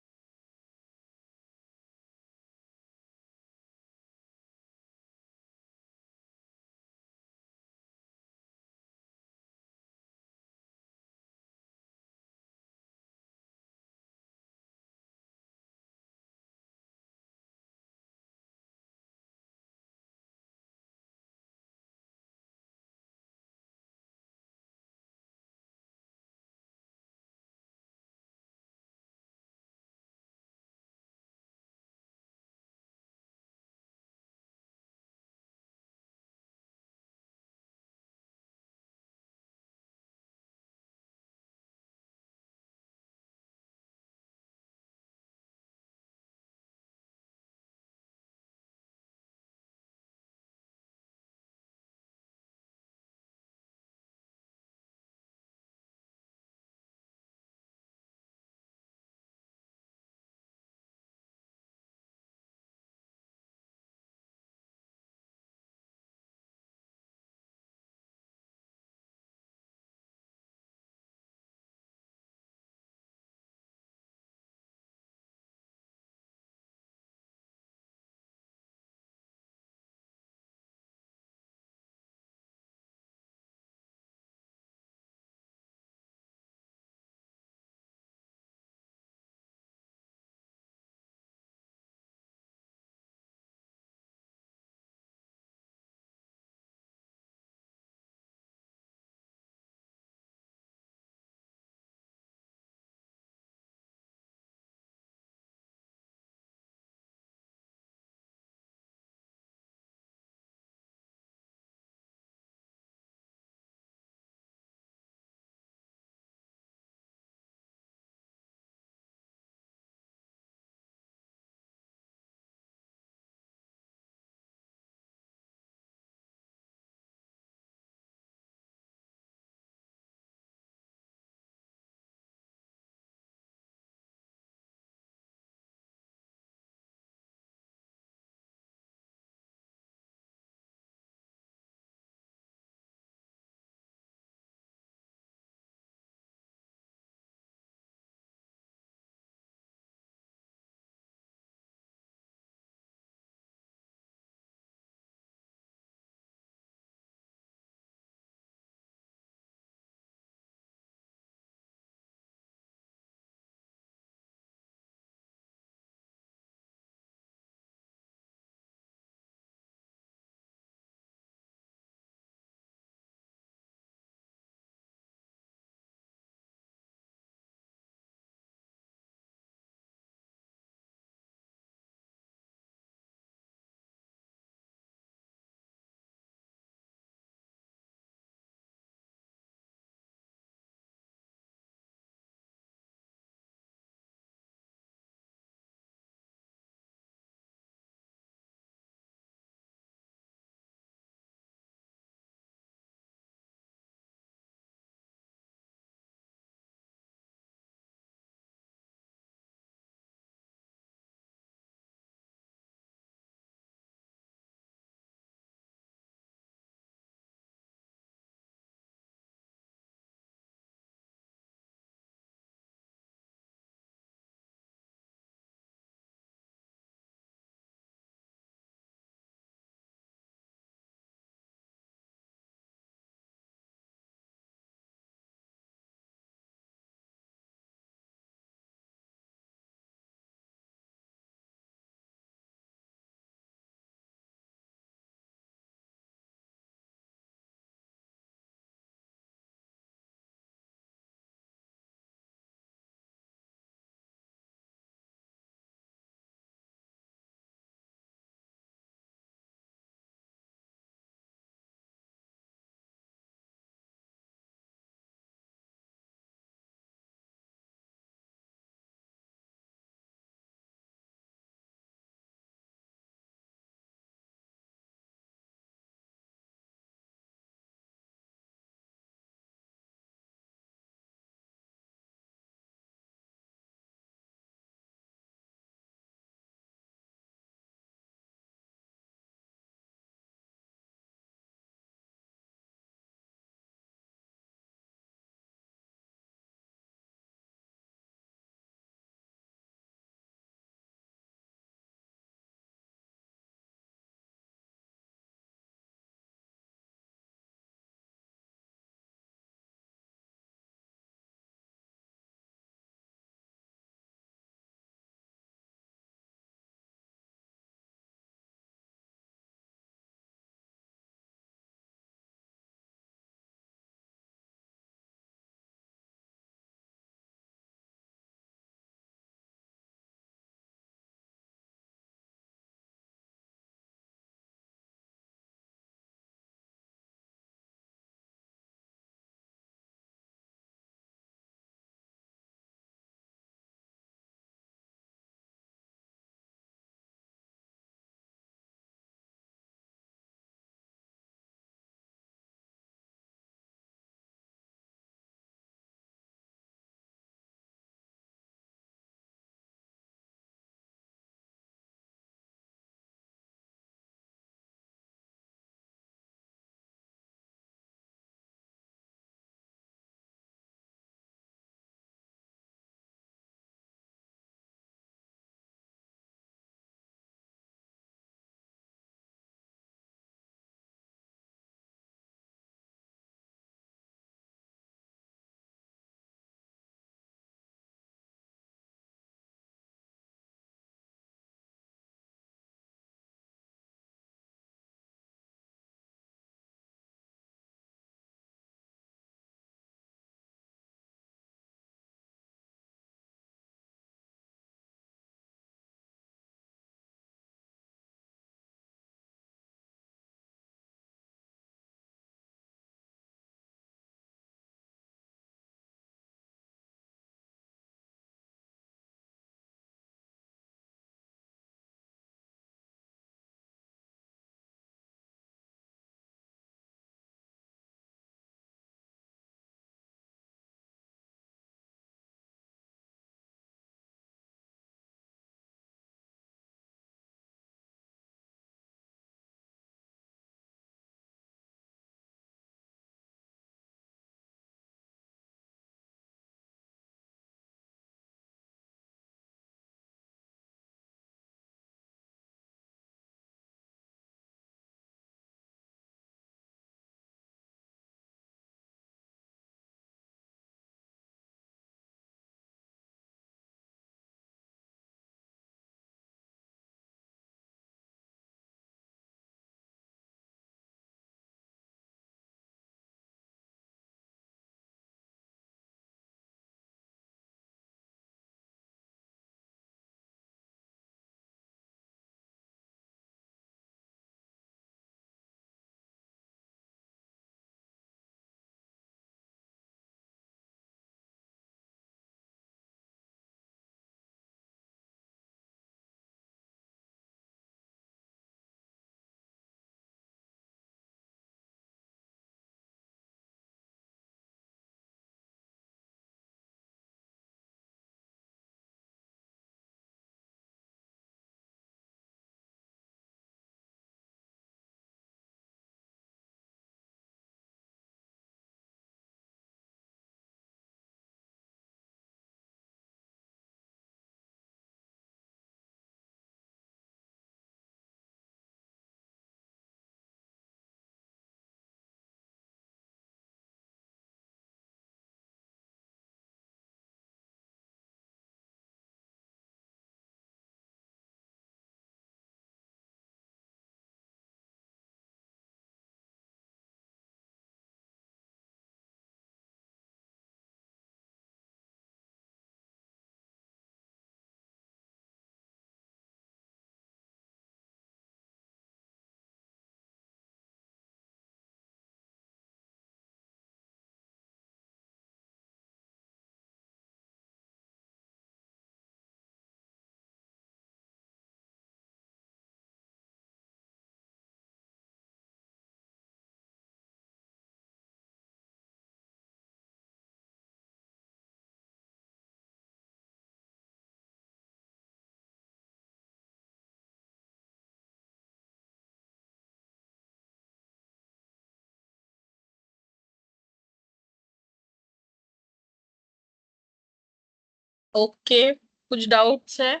ओके, कुछ डाउट्स है?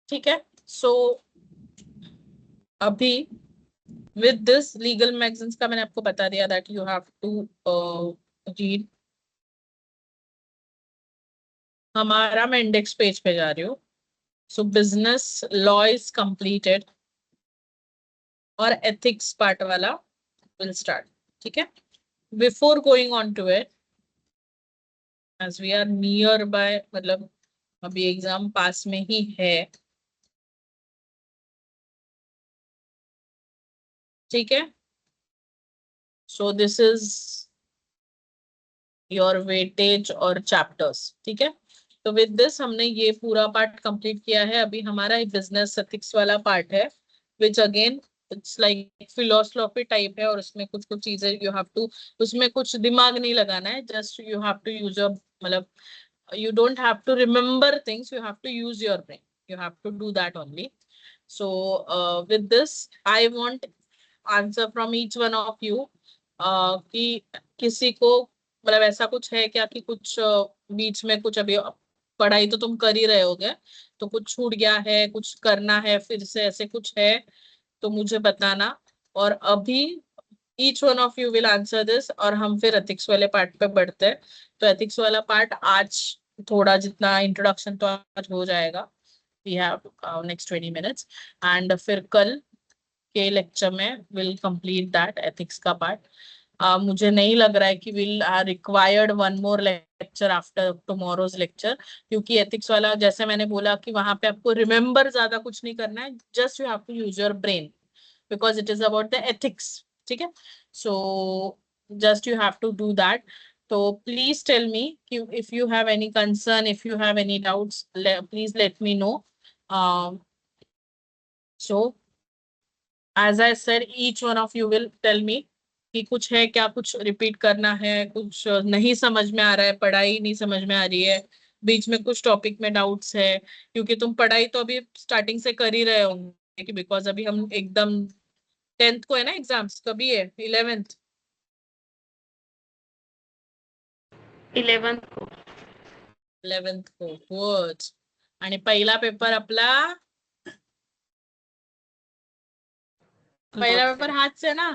ठीक है, सो अभी विद दिस लीगल मैगजीन्स का मैंने आपको बता दिया that you have to read. हमारा मैं इंडेक्स पेज पे जा रही हूँ। So business law is completed और एथिक्स पार्ट वाला विल स्टार्ट। ठीक है, before going on to it, as we are near by, मतलब अभी एग्जाम पास में ही है, ठीक है। So this is your weightage और चैप्टर्स, ठीक है। तो विद दिस हमने ये पूरा पार्ट कंप्लीट किया है। अभी हमारा बिजनेस एथिक्स वाला पार्ट है, which again it's like philosophy type है, और उसमें कुछ कुछ चीजें यू हैव टू, उसमें कुछ दिमाग नहीं लगाना है, just you have to use your, मतलब you don't have to remember things, you have to use your brain, you have to do that only. So with this I want answer from each one of you, कि किसी को मतलब ऐसा कुछ है क्या कि कुछ बीच में कुछ, अभी पढ़ाई तो तुम कर ही रहे होगे, तो कुछ छूट गया है, कुछ करना है फिर से, ऐसे कुछ है तो मुझे बताना। और अभी each one of you will answer this, और हम फिर एथिक्स वाले पार्ट पे बढ़ते हैं। तो एथिक्स वाला पार्ट आज थोड़ा, जितना इंट्रोडक्शन तो आज हो जाएगा, we have next 20 minutes, and फिर कल के लेक्चर में विल कंप्लीट दैट एथिक्स का पार्ट। मुझे नहीं लग रहा है कि will are required one more lecture after tomorrow's lecture, क्योंकि एथिक्स वाला जैसे मैंने बोला कि वहां पे आपको रिमेम्बर ज्यादा कुछ नहीं करना है, just you have to use your brain because it is about the ethics. ठीक है, so just you have to do that. तो please tell me if you have any concern, if you have any doubts, please let me know. So as I said, each one of you will tell me कि कुछ है क्या, कुछ repeat करना है, कुछ नहीं समझ में आ रहा है, पढ़ाई नहीं समझ में आ रही है, बीच में कुछ टॉपिक में डाउट्स है, क्योंकि तुम पढ़ाई तो अभी स्टार्टिंग से कर ही रहे होंगे, कि बिकॉज अभी हम एकदम 10th को है ना एग्जाम्स, कभी है 11th? 11th को। 11th को, गुड। आणि पहिला पेपर आपला, पहिला पेपर हाच है ना,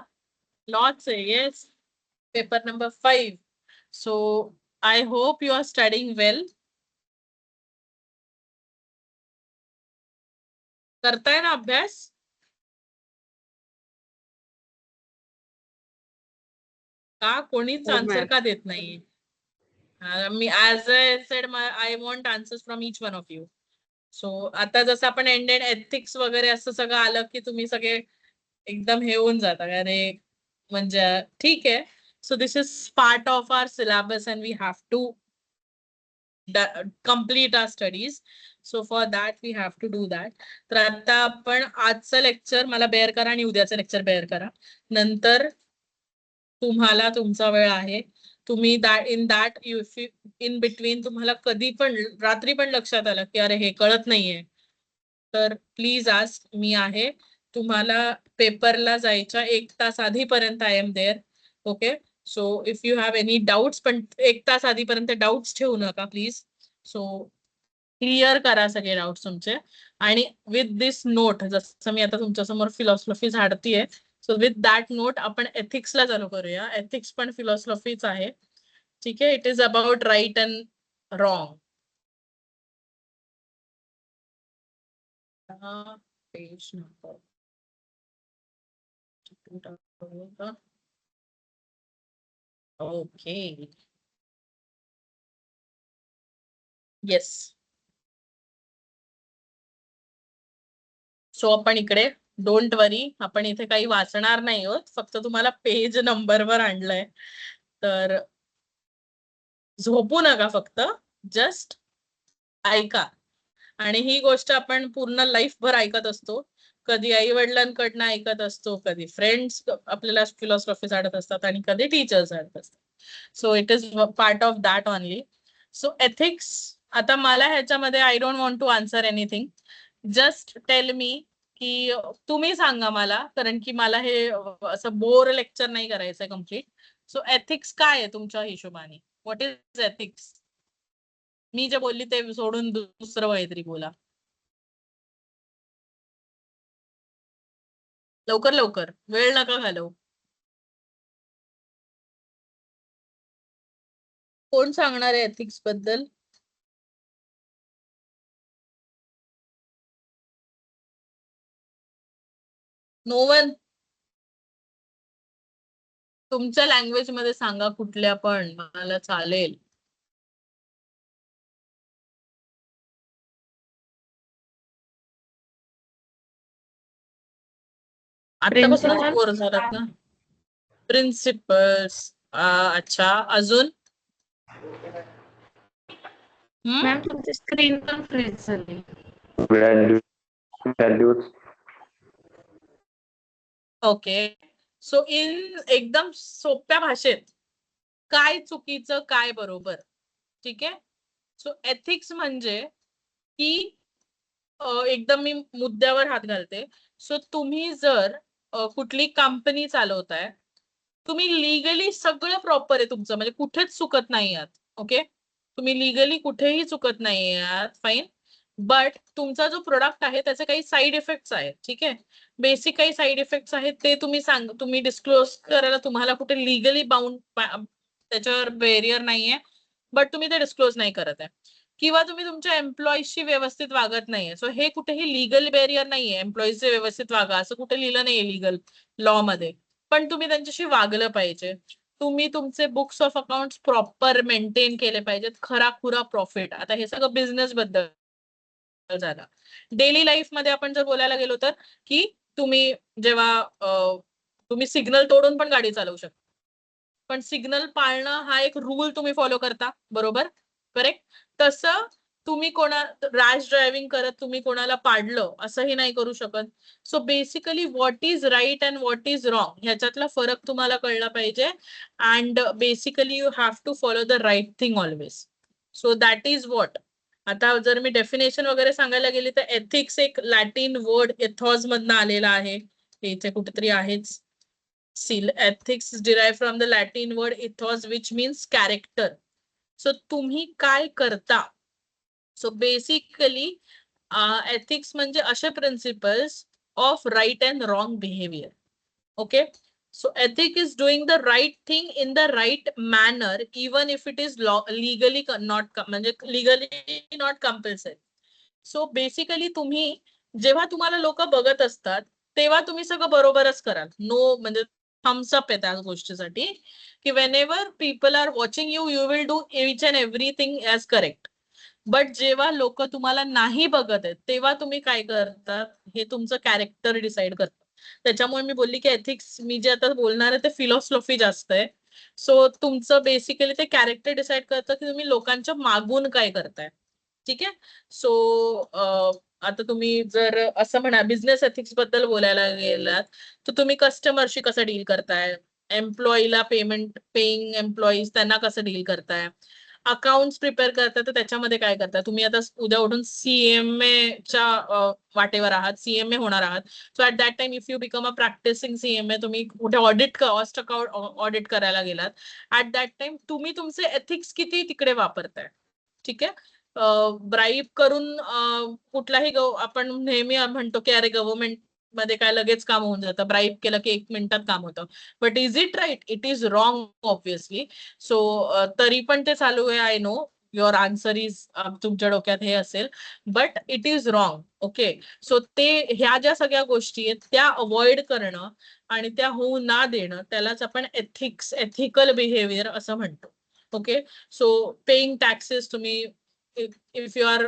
लॉच है, yes, paper number 5। So I hope you are studying well. करता है ना अभ्यास? का कोणीच हो आन्सर मॅम। का देत नाहीये? मी as I said, I want answers from each one of you. So आता जसं आपण एंडेड एथिक्स वगैरे असं सगळं आलं की तुम्ही सगळे एकदम हे होऊन जाता, अरे म्हणजे ठीक आहे. So this is part of our syllabus and we have to complete our studies. So for that we have to do that. तर आता आपण आजचं लेक्चर मला बेअर करा आणि उद्याचं लेक्चर बेअर करा. नंतर तुम्हाला तुमचा वेळ आहे, तुम्ही in that you in between तुम्हाला कधी पण रात्री पण लक्षात आलं की अरे हे कळत नाहीये, तर प्लीज आस्क, मी आहे. तुम्हाला पेपरला जायच्या 1 तास आधीपर्यंत I am there. Okay, so if you have any doubts, पण 1 तास आधीपर्यंत डाउट्स ठेवू नका प्लीज. सो क्लिअर करा सगळे डाउट्स तुमचे. आणि विथ दिस नोट, जसं मी आता तुमच्या समोर फिलॉसॉफी झाडतीये, सो विथ दॅट नोट आपण एथिक्सला चालू करूया. एथिक्स पण फिलॉसॉफीच आहे, ठीक आहे. It is about right and wrong. Page number okay, yes. So आपण इकडे, डोंट वरी, आपण इथे काही वाचणार नाही आहोत, फक्त तुम्हाला पेज नंबरवर आणलंय. तर झोपू नका, फक्त जस्ट ऐका. आणि ही गोष्ट आपण पूर्ण लाईफभर ऐकत असतो. कधी आई वडिलांकडनं ऐकत असतो, कधी फ्रेंड्स आपल्याला फिलॉसॉफी सांगत असतात, आणि कधी टीचर्स सांगत असतात. So it is part of that only. So ethics, आता मला ह्याच्यामध्ये I don't want to answer anything. Just tell me की तुम्ही सांगा मला, कारण की मला हे असं बोर लेक्चर नाही करायचंय कम्प्लीट. सो एथिक्स काय आहे तुमच्या हिशोबाने? What is ethics? मी जे बोलली ते सोडून दुसरं काहीतरी बोला. लवकर लवकर, वेळ नका घालवू. कोण सांगणार आहे एथिक्स बद्दल? No one. तुमच्या लँग्वेज मध्ये सांगा, कुठल्या पण, मला चालेल. आतापासूनच बोर झालात ना? प्रिन्सिपल्स. अच्छा, अजून? मॅम तुमची स्क्रीन पण फ्रीज झाली. व्हॅल्यूज. ओके. सो इन एकदम सोप्या भाषेत, काय चुकीचं काय बरोबर, ठीक आहे? सो एथिक्स म्हणजे की एकदम मी मुद्द्यावर हात घालते. सो तुम्ही जर कुठली कंपनी चालवताय, तुम्ही लिगली सगळं प्रॉपर आहे तुमचं, म्हणजे कुठेच चुकत नाही आहात. ओके, तुम्ही लिगली कुठेही चुकत नाही आहात, फाईन. बट तुमचा जो प्रोडक्ट आहे त्याचे काही साईड इफेक्ट्स आहेत, ठीक आहे? बेसिक काही साईड इफेक्ट्स आहेत, ते तुम्ही डिस्क्लोज करायला तुम्हाला कुठे लिगली बाउंड, त्याच्यावर बेरियर नाहीये, बट तुम्ही ते डिस्क्लोज नाही करत आहे. किंवा तुम्ही तुमच्या एम्प्लॉईजशी व्यवस्थित वागत नाहीये. सो हे कुठेही लिगल बेरियर नाहीये, एम्प्लॉईजचे व्यवस्थित वागा असं कुठे लिहिलं नाहीये लिगल लॉ मध्ये, पण तुम्ही त्यांच्याशी वागलं पाहिजे. तुम्ही तुमचे books of accounts proper maintain केले पाहिजेत, खराखुरा प्रॉफिट. आता हे सगळं बिझनेस बद्दल झालं. डेली लाईफ मध्ये आपण जर बोलायला गेलो तर, की तुम्ही जेव्हा तुम्ही सिग्नल तोडून पण गाडी चालवू शकता, पण सिग्नल पाळणं हा एक रूल तुम्ही फॉलो करता, बरोबर? करेक्ट. तसं तुम्ही रॅश ड्रायव्हिंग करत तुम्ही कोणाला पाडलं असंही नाही करू शकत. So basically what is right and what is wrong ह्याच्यातला फरक तुम्हाला कळला पाहिजे. And basically you have to follow the right thing always. So that is what. आता जर मी डेफिनेशन वगैरे सांगायला गेली तर एथिक्स एक लॅटिन वर्ड एथॉज मधनं आलेला आहे. इथे कुठेतरी आहेच. Ethics is derived from the Latin word ethos, which means character. So तुम्ही काय करता? So basically ethics म्हणजे असे principles of right and wrong behavior. Okay, so ethic is doing the right thing in the right manner, even if it is legally not म्हणजे legally not compulsory. So basically तुम्ही जेव्हा तुम्हाला लोक बघत असतात तेव्हा तुम्ही सगळं बरोबरच कराल. नो म्हणजे थम्स अप आहे त्या गोष्टीसाठी, की whenever people are watching you, you will do each and everything as correct. But जेव्हा लोक तुम्हाला नाही बघत आहेत तेव्हा तुम्ही काय करतात हे तुमचं कॅरेक्टर डिसाइड करतं. त्याच्यामुळे मी बोलली की एथिक्स, मी जे आता बोलणार आहे ते फिलॉसॉफी जास्त आहे. सो तुमचं बेसिकली ते कॅरेक्टर डिसाइड करतं की तुम्ही लोकांच्या मागून काय करताय, ठीक आहे? सो आता तुम्ही जर असं म्हणा बिझनेस एथिक्स बद्दल बोलायला गेलात तर तुम्ही कस्टमरशी कसं डील करताय, एम्प्लॉईला पेइंग एम्प्लॉईज त्यांना कसं डील करताय, अकाउंट्स प्रिपेअर करताय तर त्याच्यामध्ये काय करताय. तुम्ही आता उद्या उठून सीएमए च्या वाटेवर आहात, सीएमए होणार आहात. So at that time if you become a practicing CMA, तुम्ही कुठे कॉस्ट अकाउंट ऑडिट करायला गेलात, ऍट दॅट टाइम तुम्ही तुमचे एथिक्स किती तिकडे वापरताय, ठीक आहे? ब्राईब करून कुठलाही आपण नेहमी म्हणतो की अरे गव्हर्नमेंट मध्ये काय लगेच काम होऊन जातं, ब्राईब केलं की 1 मिनिटात काम होतं. But is it right? It is wrong obviously. So तरी पण ते चालू आहे. I know your answer is, तुमच्या डोक्यात हे असेल, but it is wrong. Okay, so ते ह्या ज्या सगळ्या गोष्टी आहेत त्या अवॉइड करणं आणि त्या होऊ ना देणं त्यालाच आपण एथिक्स, एथिकल बिहेवियर असं म्हणतो. ओके, सो पेइंग टॅक्सेस, तुम्ही इफ यू आर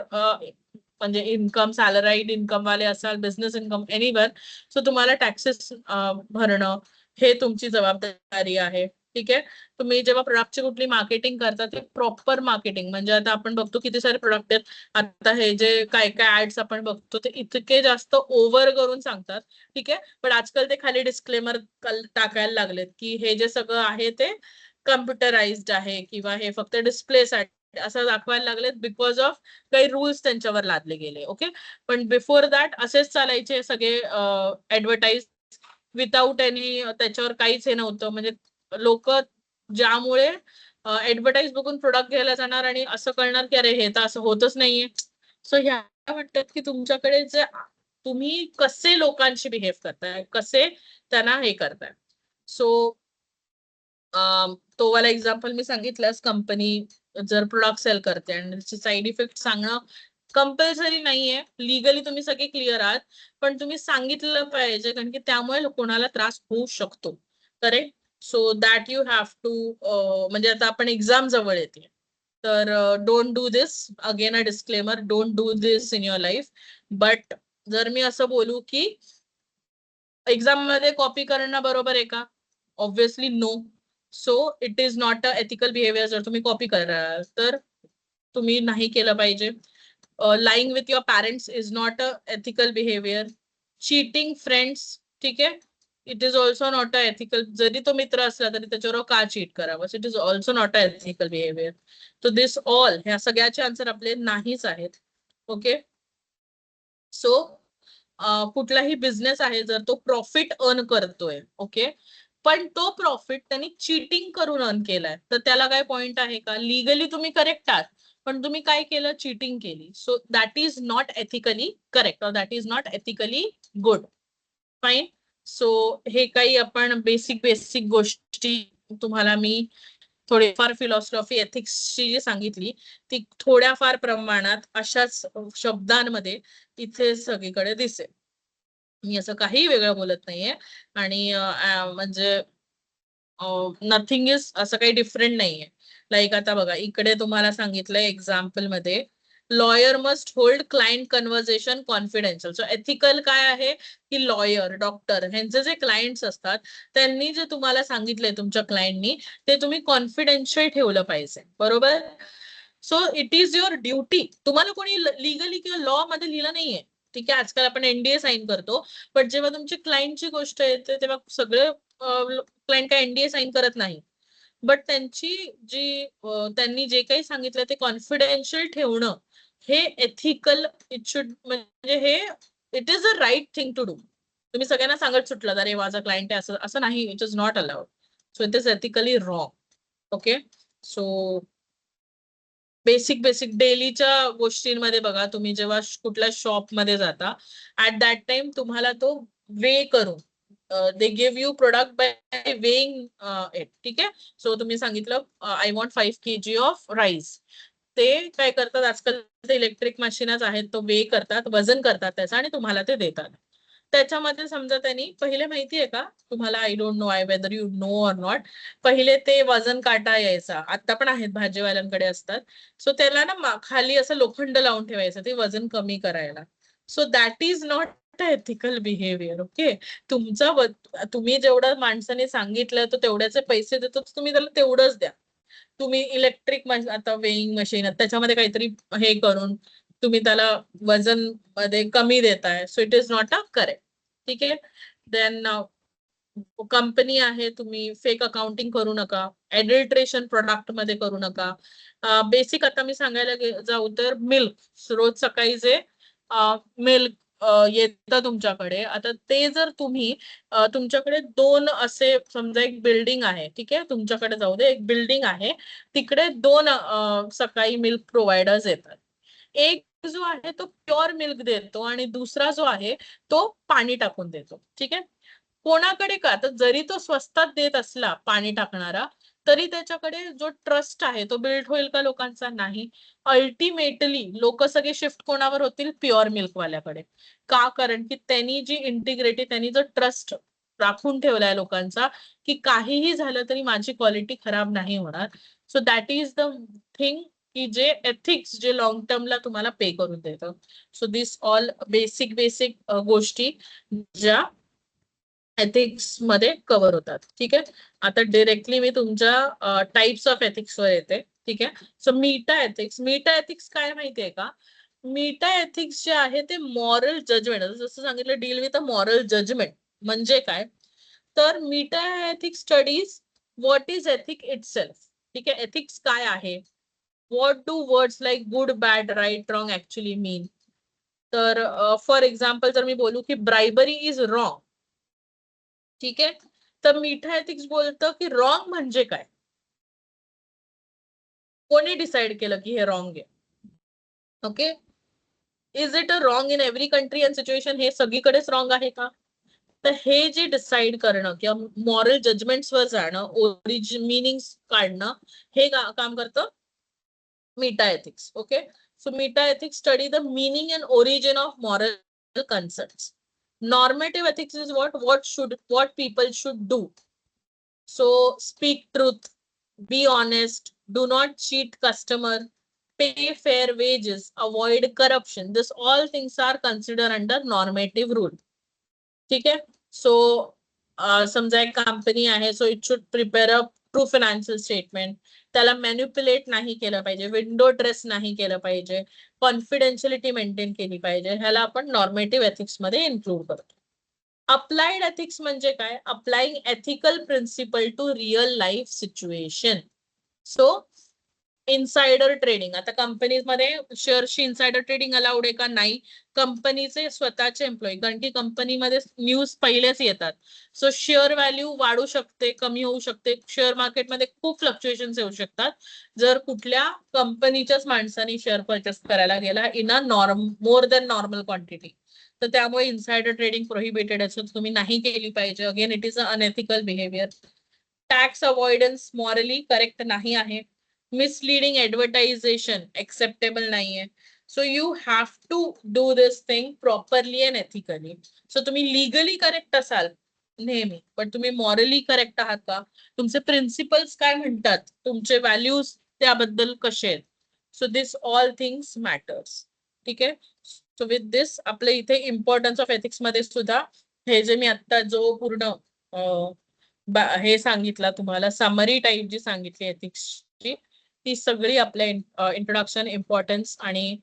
म्हणजे इन्कम सॅलराईड इन्कम वाले असाल, बिझनेस इन्कम, एनीवन, सो तुम्हाला टॅक्सेस भरणं हे तुमची जबाबदारी आहे, ठीक आहे? तुम्ही जेव्हा प्रोडक्टची कुठली मार्केटिंग करता ते प्रॉपर मार्केटिंग, म्हणजे आता आपण बघतो किती सारे प्रोडक्ट आहेत. आता हे जे काय काय ऍड्स आपण बघतो ते इतके जास्त ओव्हर करून सांगतात, ठीक आहे? पण आजकाल ते खाली डिस्क्लेमर टाकायला लागलेत की हे जे सगळं आहे ते कम्प्युटराइज्ड आहे किंवा हे फक्त डिस्प्लेसाठी असं दाखवायला लागलेत बिकॉज ऑफ काही रूल्स त्यांच्यावर लादले गेले. ओके, पण बिफोर दॅट असेच चालायचे सगळे ऍडव्हर्टाईज विदाऊट एनी, त्याच्यावर काहीच हे नव्हतं. म्हणजे लोक ज्यामुळे ऍडव्हर्टाईज बघून प्रोडक्ट घ्यायला जाणार आणि असं कळणार की अरे हे तर असं होतच नाहीये. सो ह्या म्हणतात की तुमच्याकडे जे तुम्ही कसे लोकांशी बिहेव करताय, कसे त्यांना हे करताय. सो तो वाला एक्झाम्पल मी सांगितलंस, कंपनी जर प्रोडक्ट सेल करते आणि त्याचे साईड इफेक्ट सांगणं कंपल्सरी नाहीये, लिगली तुम्ही सगळे क्लिअर आहात, पण तुम्ही सांगितलं पाहिजे कारण की त्यामुळे कोणाला त्रास होऊ शकतो. Correct. So that you have to, म्हणजे आता आपण एक्झाम जवळ येते, तर don't do this. Again a disclaimer, don't do this in your life. But जर मी असं बोलू की एक्झाम मध्ये कॉपी करणं बरोबर आहे का? Obviously no. So it is not a ethical behaviour. जर तुम्ही कॉपी कराल तर तुम्ही नाही केलं पाहिजे. Lying with your parents is not a ethical behaviour. Cheating friends, ठीक आहे, it is also not a ethical. जरी तो मित्र असला तरी त्याच्यावर का चीट करावं, it is also not a ethical behaviour. तो दिस ऑल, ह्या सगळ्याचे आन्सर आपले नाहीच आहेत. ओके. सो कुठलाही बिझनेस आहे जर तो प्रॉफिट अर्न करतोय, ओके, पण तो प्रॉफिट त्यांनी चीटिंग करून अर्न केलाय, तर त्याला काय पॉइंट आहे का? लिगली तुम्ही करेक्ट आहात, पण तुम्ही काय केलं? चीटिंग केली. So that is not ethically correct, और that is not ethically good. Fine. So हे काही आपण बेसिक बेसिक गोष्टी तुम्हाला मी थोडीफार फिलॉसॉफी एथिक्सची जी सांगितली ती थोड्याफार प्रमाणात अशाच शब्दांमध्ये इथे सगळीकडे दिसेल. मी असं काही वेगळं बोलत नाहीये. आणि म्हणजे नथिंग इज असं काही डिफरंट नाहीये. लाईक आता बघा, इकडे तुम्हाला सांगितलंय एक्झाम्पल मध्ये, lawyer must hold client conversation confidential. So ethical काय आहे की लॉयर, डॉक्टर ह्यांचे जे क्लायंट्स असतात त्यांनी जे तुम्हाला सांगितलंय तुमच्या क्लायंटनी ते तुम्ही कॉन्फिडेन्शियल ठेवलं पाहिजे, बरोबर? सो इट इज युअर ड्युटी. तुम्हाला कोणी लिगली किंवा लॉ मध्ये लिहिलं नाहीये, ठीक आहे. आजकाल आपण एनडीए साईन करतो, पण जेव्हा तुमची क्लायंटची गोष्ट येते तेव्हा सगळे क्लायंट काय एनडीए साईन करत नाही. बट त्यांची जी त्यांनी जे काही सांगितलं ते कॉन्फिडेन्शियल ठेवणं हे एथिकल इट शुड, म्हणजे हे it is a right thing to do. तुम्ही सगळ्यांना सांगत सुटलात अरे माझा क्लायंट आहे, असं असं नाही. It is not allowed. So it is ethically wrong. Okay. So basic basic डेलीच्या गोष्टींमध्ये बघा, तुम्ही जेव्हा कुठल्या शॉपमध्ये जाता ऍट दॅट टाइम तुम्हाला तो वे करून दे give you product by weighing it, ठीक आहे. सो तुम्ही सांगितलं I want 5 kg of rice. ते काय करतात आजकाल, इलेक्ट्रिक मशीनच आहेत, तो वे करतात, वजन करतात त्याचं आणि तुम्हाला ते देतात. त्याच्यामध्ये समजा त्यांनी पहिले माहितीये का तुम्हाला, I don't know I whether you know or not, पहिले ते वजन काटा यायचा, आता पण आहेत भाजीवाल्यांकडे असतात. सो त्याला ना खाली असं लोखंड लावून ठेवायचं ते वजन कमी करायला. सो that is not ethical behaviour. Okay. तुम्ही जेवढं माणसाने सांगितलं तर तेवढ्याचे पैसे देतो, तुम्ही त्याला तेवढंच द्या. तुम्ही इलेक्ट्रिक आता वेइंग मशीन त्याच्यामध्ये काहीतरी हे करून तुम्ही त्याला वजन मध्ये कमी देताय. सो it is not a correct. ठीक आहे. देन कंपनी आहे, तुम्ही फेक अकाउंटिंग करू नका, एडल्ट्रेशन प्रोडक्ट मध्ये करू नका. बेसिक आता मी सांगायला जाऊ तर मिल्क, रोज सकाळी जे मिल्क येतं तुमच्याकडे, आता ते जर तुम्ही तुमच्याकडे 2 असे समजा एक बिल्डिंग आहे, ठीक आहे, तुमच्याकडे जाऊ दे, एक बिल्डिंग आहे, तिकडे 2 सकाळी मिल्क प्रोव्हायडर्स येतात. एक जो आहे तो प्युअर मिल्क देतो आणि दुसरा जो आहे तो पाणी टाकून देतो, ठीक आहे. कोणाकडे का, तर जरी तो स्वस्तात देत असला पाणी टाकणारा, तरी त्याच्याकडे जो ट्रस्ट आहे तो बिल्ड होईल का लोकांचा? नाही. अल्टिमेटली लोक सगळे शिफ्ट कोणावर होतील? प्युअर मिल्क वाल्याकडे. का? कारण की त्यांनी जी इंटिग्रिटी, त्यांनी जो ट्रस्ट राखून ठेवलाय लोकांचा, की काहीही झालं तरी माझी क्वालिटी खराब नाही होणार. सो दॅट इज द थिंग की जे एथिक्स जे लॉंग टर्मला तुम्हाला पे करून देतं. So this all basic basic गोष्टी ज्या एथिक्स मध्ये कव्हर होतात. ठीक आहे. आता डिरेक्टली मी तुमच्या टाइप्स ऑफ एथिक्स वर येते. ठीक आहे. सो मीटा एथिक्स. मीटा एथिक्स काय माहितीये का? मीटा एथिक्स जे आहे ते मॉरल जजमेंट, जसं सांगितलं deal with a moral judgement. म्हणजे काय? तर meta ethics studies what is ethic itself. ठीक आहे. एथिक्स काय आहे what do words like good, bad, right, wrong actually mean? तर फॉर एक्झाम्पल जर मी बोलू की ब्रायबरी इज रॉंग, ठीक आहे, तर मीठा एथिक्स बोलतं की रॉंग म्हणजे काय? कोणी डिसाइड केलं की हे रॉंग आहे? Okay, is it a wrong in every country and situation? हे सगळीकडेच रॉंग आहे का? तर हे जे डिसाइड करणं किंवा मॉरल जजमेंट्स वर जाणं, ओरिजिन मिनिंग्स काढणं, हे काम करतं meta ethics. Okay, so meta ethics study the meaning and origin of moral concepts. Normative ethics is what people should do. So speak truth, be honest, do not cheat customer, pay fair wages, avoid corruption. This all things are considered under normative rule. ठीक आहे. सो समजा एक company आहे, so it should prepare a true financial statement. त्याला manipulate नाही केलं पाहिजे, window dress नाही केलं पाहिजे, कॉन्फिडेन्शियलिटी मेंटेन केली पाहिजे. ह्याला आपण नॉर्मेटिव्ह एथिक्स मध्ये इन्क्लूड करतो. अप्लाइड एथिक्स म्हणजे काय? Applying ethical principle to real life situation. So insider trading, आता कंपनीमध्ये शेअरची इनसाइडर ट्रेडिंग अलाउड आहे का? नाही. कंपनीचे स्वतःचे एम्प्लॉई, कारण की कंपनीमध्ये न्यूज पहिलेच येतात, सो शेअर व्हॅल्यू वाढू शकते, कमी होऊ शकते. शेअर मार्केटमध्ये खूप फ्लक्च्युएशन येऊ शकतात जर कुठल्या कंपनीच्याच माणसाने शेअर परचेस करायला गेला इन अ मोर दॅन नॉर्मल क्वांटिटी. तर त्यामुळे इनसाइडर ट्रेडिंग प्रोहिबिटेड असून तुम्ही नाही केली पाहिजे. Again it is a unethical behaviour. Tax avoidance morally correct नाही आहे. मिसलीडिंग ऍडव्हर्टायझेशन एक्सेप्टेबल नाहीये. So you have to do this thing properly and ethically. So तुम्ही लिगली करेक्ट असाल नेहमी, पण तुम्ही मॉरली करेक्ट आहात का? तुमचे प्रिन्सिपल्स काय म्हणतात, तुमचे व्हॅल्यूज त्याबद्दल कसे आहेत? So this all things matters. ठीक आहे. सो विथ दिस आपल्या इथे इम्पॉर्टन्स ऑफ एथिक्स मध्ये सुद्धा हे जे मी आता जो पूर्ण हे सांगितलं तुम्हाला, समरी टाईप जी सांगितली एथिक्सची, ती सगळी आपल्या इंट्रोडक्शन, इम्पॉर्टन्स आणि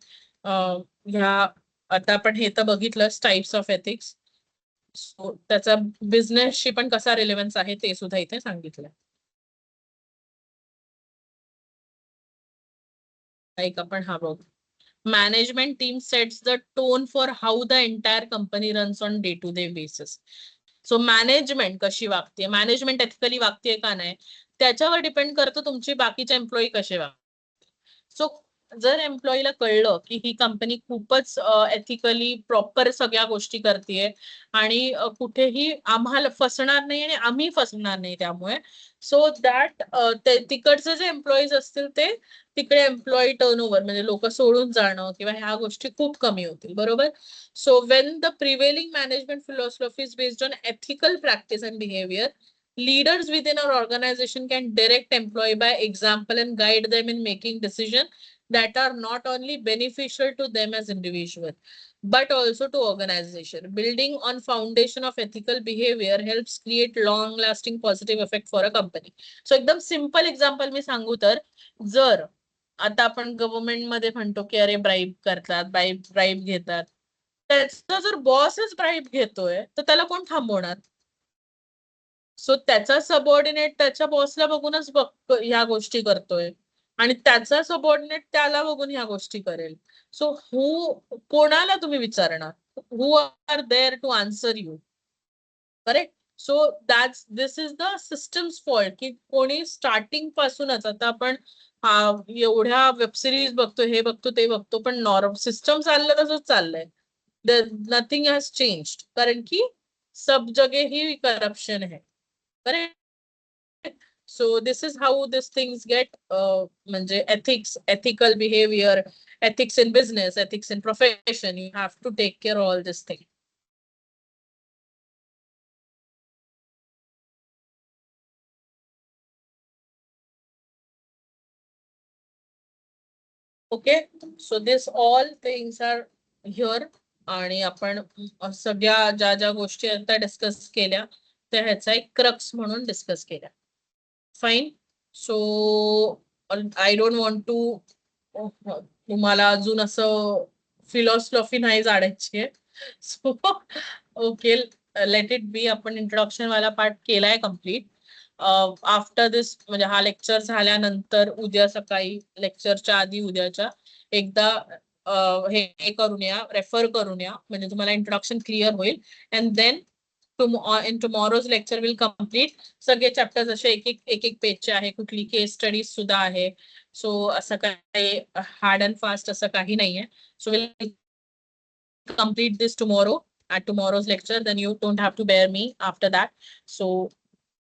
ह्या आता आपण हे तर बघितलं टाइप्स ऑफ एथिक्स. सो त्याचा बिझनेसशी पण कसा रिलेव्हन्स आहे ते सुद्धा इथे सांगितलं. लाईक आपण हा बघ, management team sets the tone for how the entire company runs on day to day basis. So management कशी वागते, मॅनेजमेंट एथिकली वागते का नाही, त्याच्यावर डिपेंड करतो तुमची बाकीचे एम्प्लॉई कसे वागतात. सो जर एम्प्लॉईला कळलं की ही कंपनी खूपच एथिकली प्रॉपर सगळ्या गोष्टी करते आणि कुठेही आम्हाला फसणार नाही आणि आम्ही फसणार नाही त्यामुळे, सो दॅट तिकडचे जे एम्प्लॉईज असतील ते तिकडे एम्प्लॉई टर्नओव्हर म्हणजे लोक सोडून जाणं किंवा ह्या गोष्टी खूप कमी होतील. बरोबर. So when the prevailing management philosophy is based on ethical practice and behaviour, leaders within our organization can direct employee by example and guide them in making decisions that are not only beneficial to them as individual but also to organization. Building on foundation of ethical behavior helps create long lasting positive effect for a company. So एकदम simple example मी सांगू तर, जर आता आपण government मध्ये म्हणतो की अरे ब्राईब करतात, ब्राईब घेतात, त्याचा जर बॉसच ब्राईब घेतोय तर त्याला कोण थांबवणार? सो त्याचा सबऑर्डिनेट त्याच्या बॉसला बघूनच ह्या गोष्टी करतोय आणि त्याचा सबऑर्डिनेट त्याला बघून ह्या गोष्टी करेल. सो कोणाला तुम्ही विचारणार? Who are there to answer you? Correct. So this is the systems fault की कोणी स्टार्टिंग पासूनच, आता आपण एवढ्या वेबसिरीज बघतो, हे बघतो, ते बघतो, पण सिस्टम चाललं तसंच चाललंय. नथिंग हॅज चेंज्ड, कारण की सब जगे ही करप्शन है. Correct. So this is how these things get म्हणजे ethics, ethical behavior, ethics in business, ethics in profession. You have to take care of all this thing. Okay. So this all things are here. आणि आपण सगळ्या ज्या गोष्टी आता discuss केल्या त्या ह्याचा एक क्रक्स म्हणून डिस्कस केल्या. Fine. So I don't want to तुम्हाला अजून असं फिलॉसॉफी नाही जाडायची आहे. So okay, let it be. आपण इंट्रोडक्शन वाला पार्ट केलाय कम्प्लीट. आफ्टर दिस म्हणजे हा लेक्चर झाल्यानंतर उद्या सकाळी लेक्चरच्या आधी उद्याच्या एकदा हे करून या, रेफर करून या, म्हणजे तुम्हाला इंट्रोडक्शन क्लिअर होईल. And then in tomorrow's lecture will complete सगळे चॅप्टर्स असे एक पेजचे आहे, कुठली केस स्टडीज सुद्धा आहे. सो असं काही हार्ड अँड फास्ट असं काही नाहीये. So will complete this tomorrow at tomorrow's lecture, then you don't have to bear me after that. So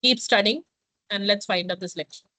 keep studying and let's wind up this lecture.